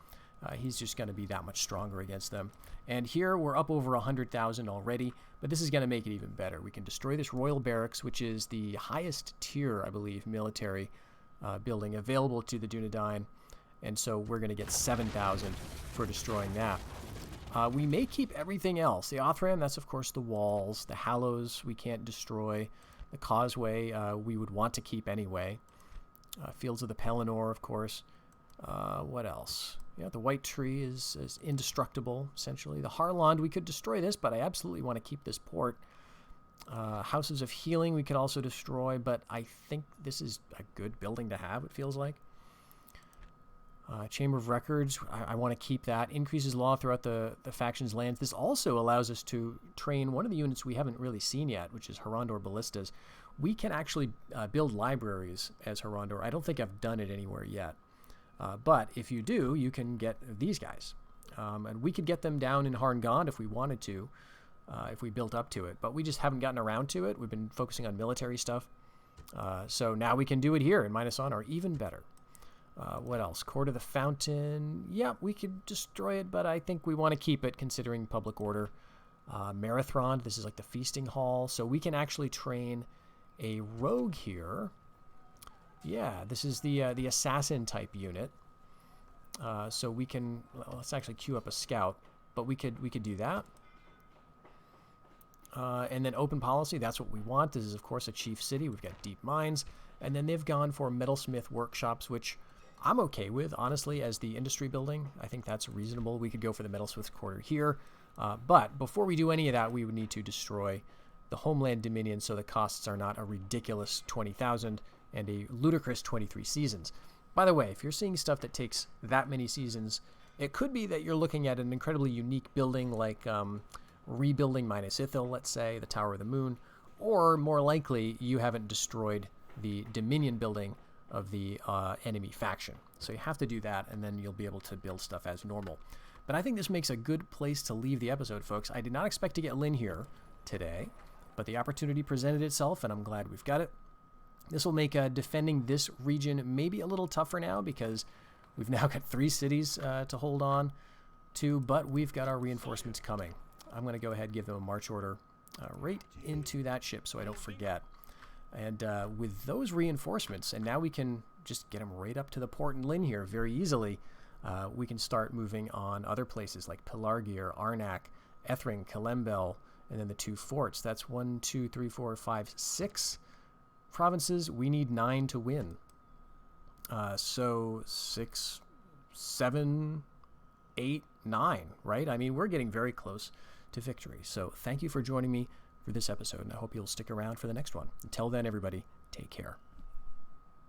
he's just going to be that much stronger against them. And here we're up over 100,000 already, but this is going to make it even better. We can destroy this Royal Barracks, which is the highest tier, I believe, military building available to the Dunedain. And so we're going to get 7,000 for destroying that. We may keep everything else. The Othram, that's of course the walls. The Hallows we can't destroy. The Causeway we would want to keep anyway. Fields of the Pelennor, of course. What else? Yeah, the White Tree is indestructible, essentially. The Harlond, we could destroy this, but I absolutely want to keep this port. Houses of Healing we could also destroy, but I think this is a good building to have, it feels like. Chamber of Records, I want to keep that. Increases law throughout the faction's lands. This also allows us to train one of the units we haven't really seen yet, which is Harondor Ballistas. we can actually build libraries as Harondor. I don't think I've done it anywhere yet. But if you do, you can get these guys. And we could get them down in Harondor if we wanted to, if we built up to it. But we just haven't gotten around to it. We've been focusing on military stuff. So now we can do it here in Minus Honor, even better. What else? Court of the Fountain. Yeah, we could destroy it, but I think we want to keep it considering public order. Marathon. This is like the feasting hall. So we can actually train a rogue here. Yeah, this is the assassin type unit. So we can, well, let's actually queue up a scout, but we could do that. And then open policy, that's what we want. This is of course a chief city. We've got deep mines, and then they've gone for metalsmith workshops, which I'm okay with, honestly, as the industry building. I think that's reasonable. We could go for the metalsmith quarter here. But before we do any of that, we would need to destroy the Homeland Dominion so the costs are not a ridiculous 20,000 and a ludicrous 23 seasons. By the way, if you're seeing stuff that takes that many seasons, it could be that you're looking at an incredibly unique building like rebuilding Minas Ithil, let's say, the Tower of the Moon, or more likely you haven't destroyed the Dominion building of the enemy faction. So you have to do that, and then you'll be able to build stuff as normal. But I think this makes a good place to leave the episode, folks. I did not expect to get Lynn here today, but the opportunity presented itself, and I'm glad we've got it. This will make defending this region maybe a little tougher now because we've now got 3 cities to hold on to, but we've got our reinforcements coming. I'm going to go ahead and give them a march order right into that ship so I don't forget. And with those reinforcements, and now we can just get them right up to the port in Lynn here very easily, we can start moving on other places like Pelargir, Arnak, Ethring, Kalembel, and then the 2 forts. That's 1, 2, 3, 4, 5, 6 provinces. We need 9 to win. So 6, 7, 8, 9, right? I mean, we're getting very close to victory. So thank you for joining me for this episode, and I hope you'll stick around for the next one. Until then, everybody, take care.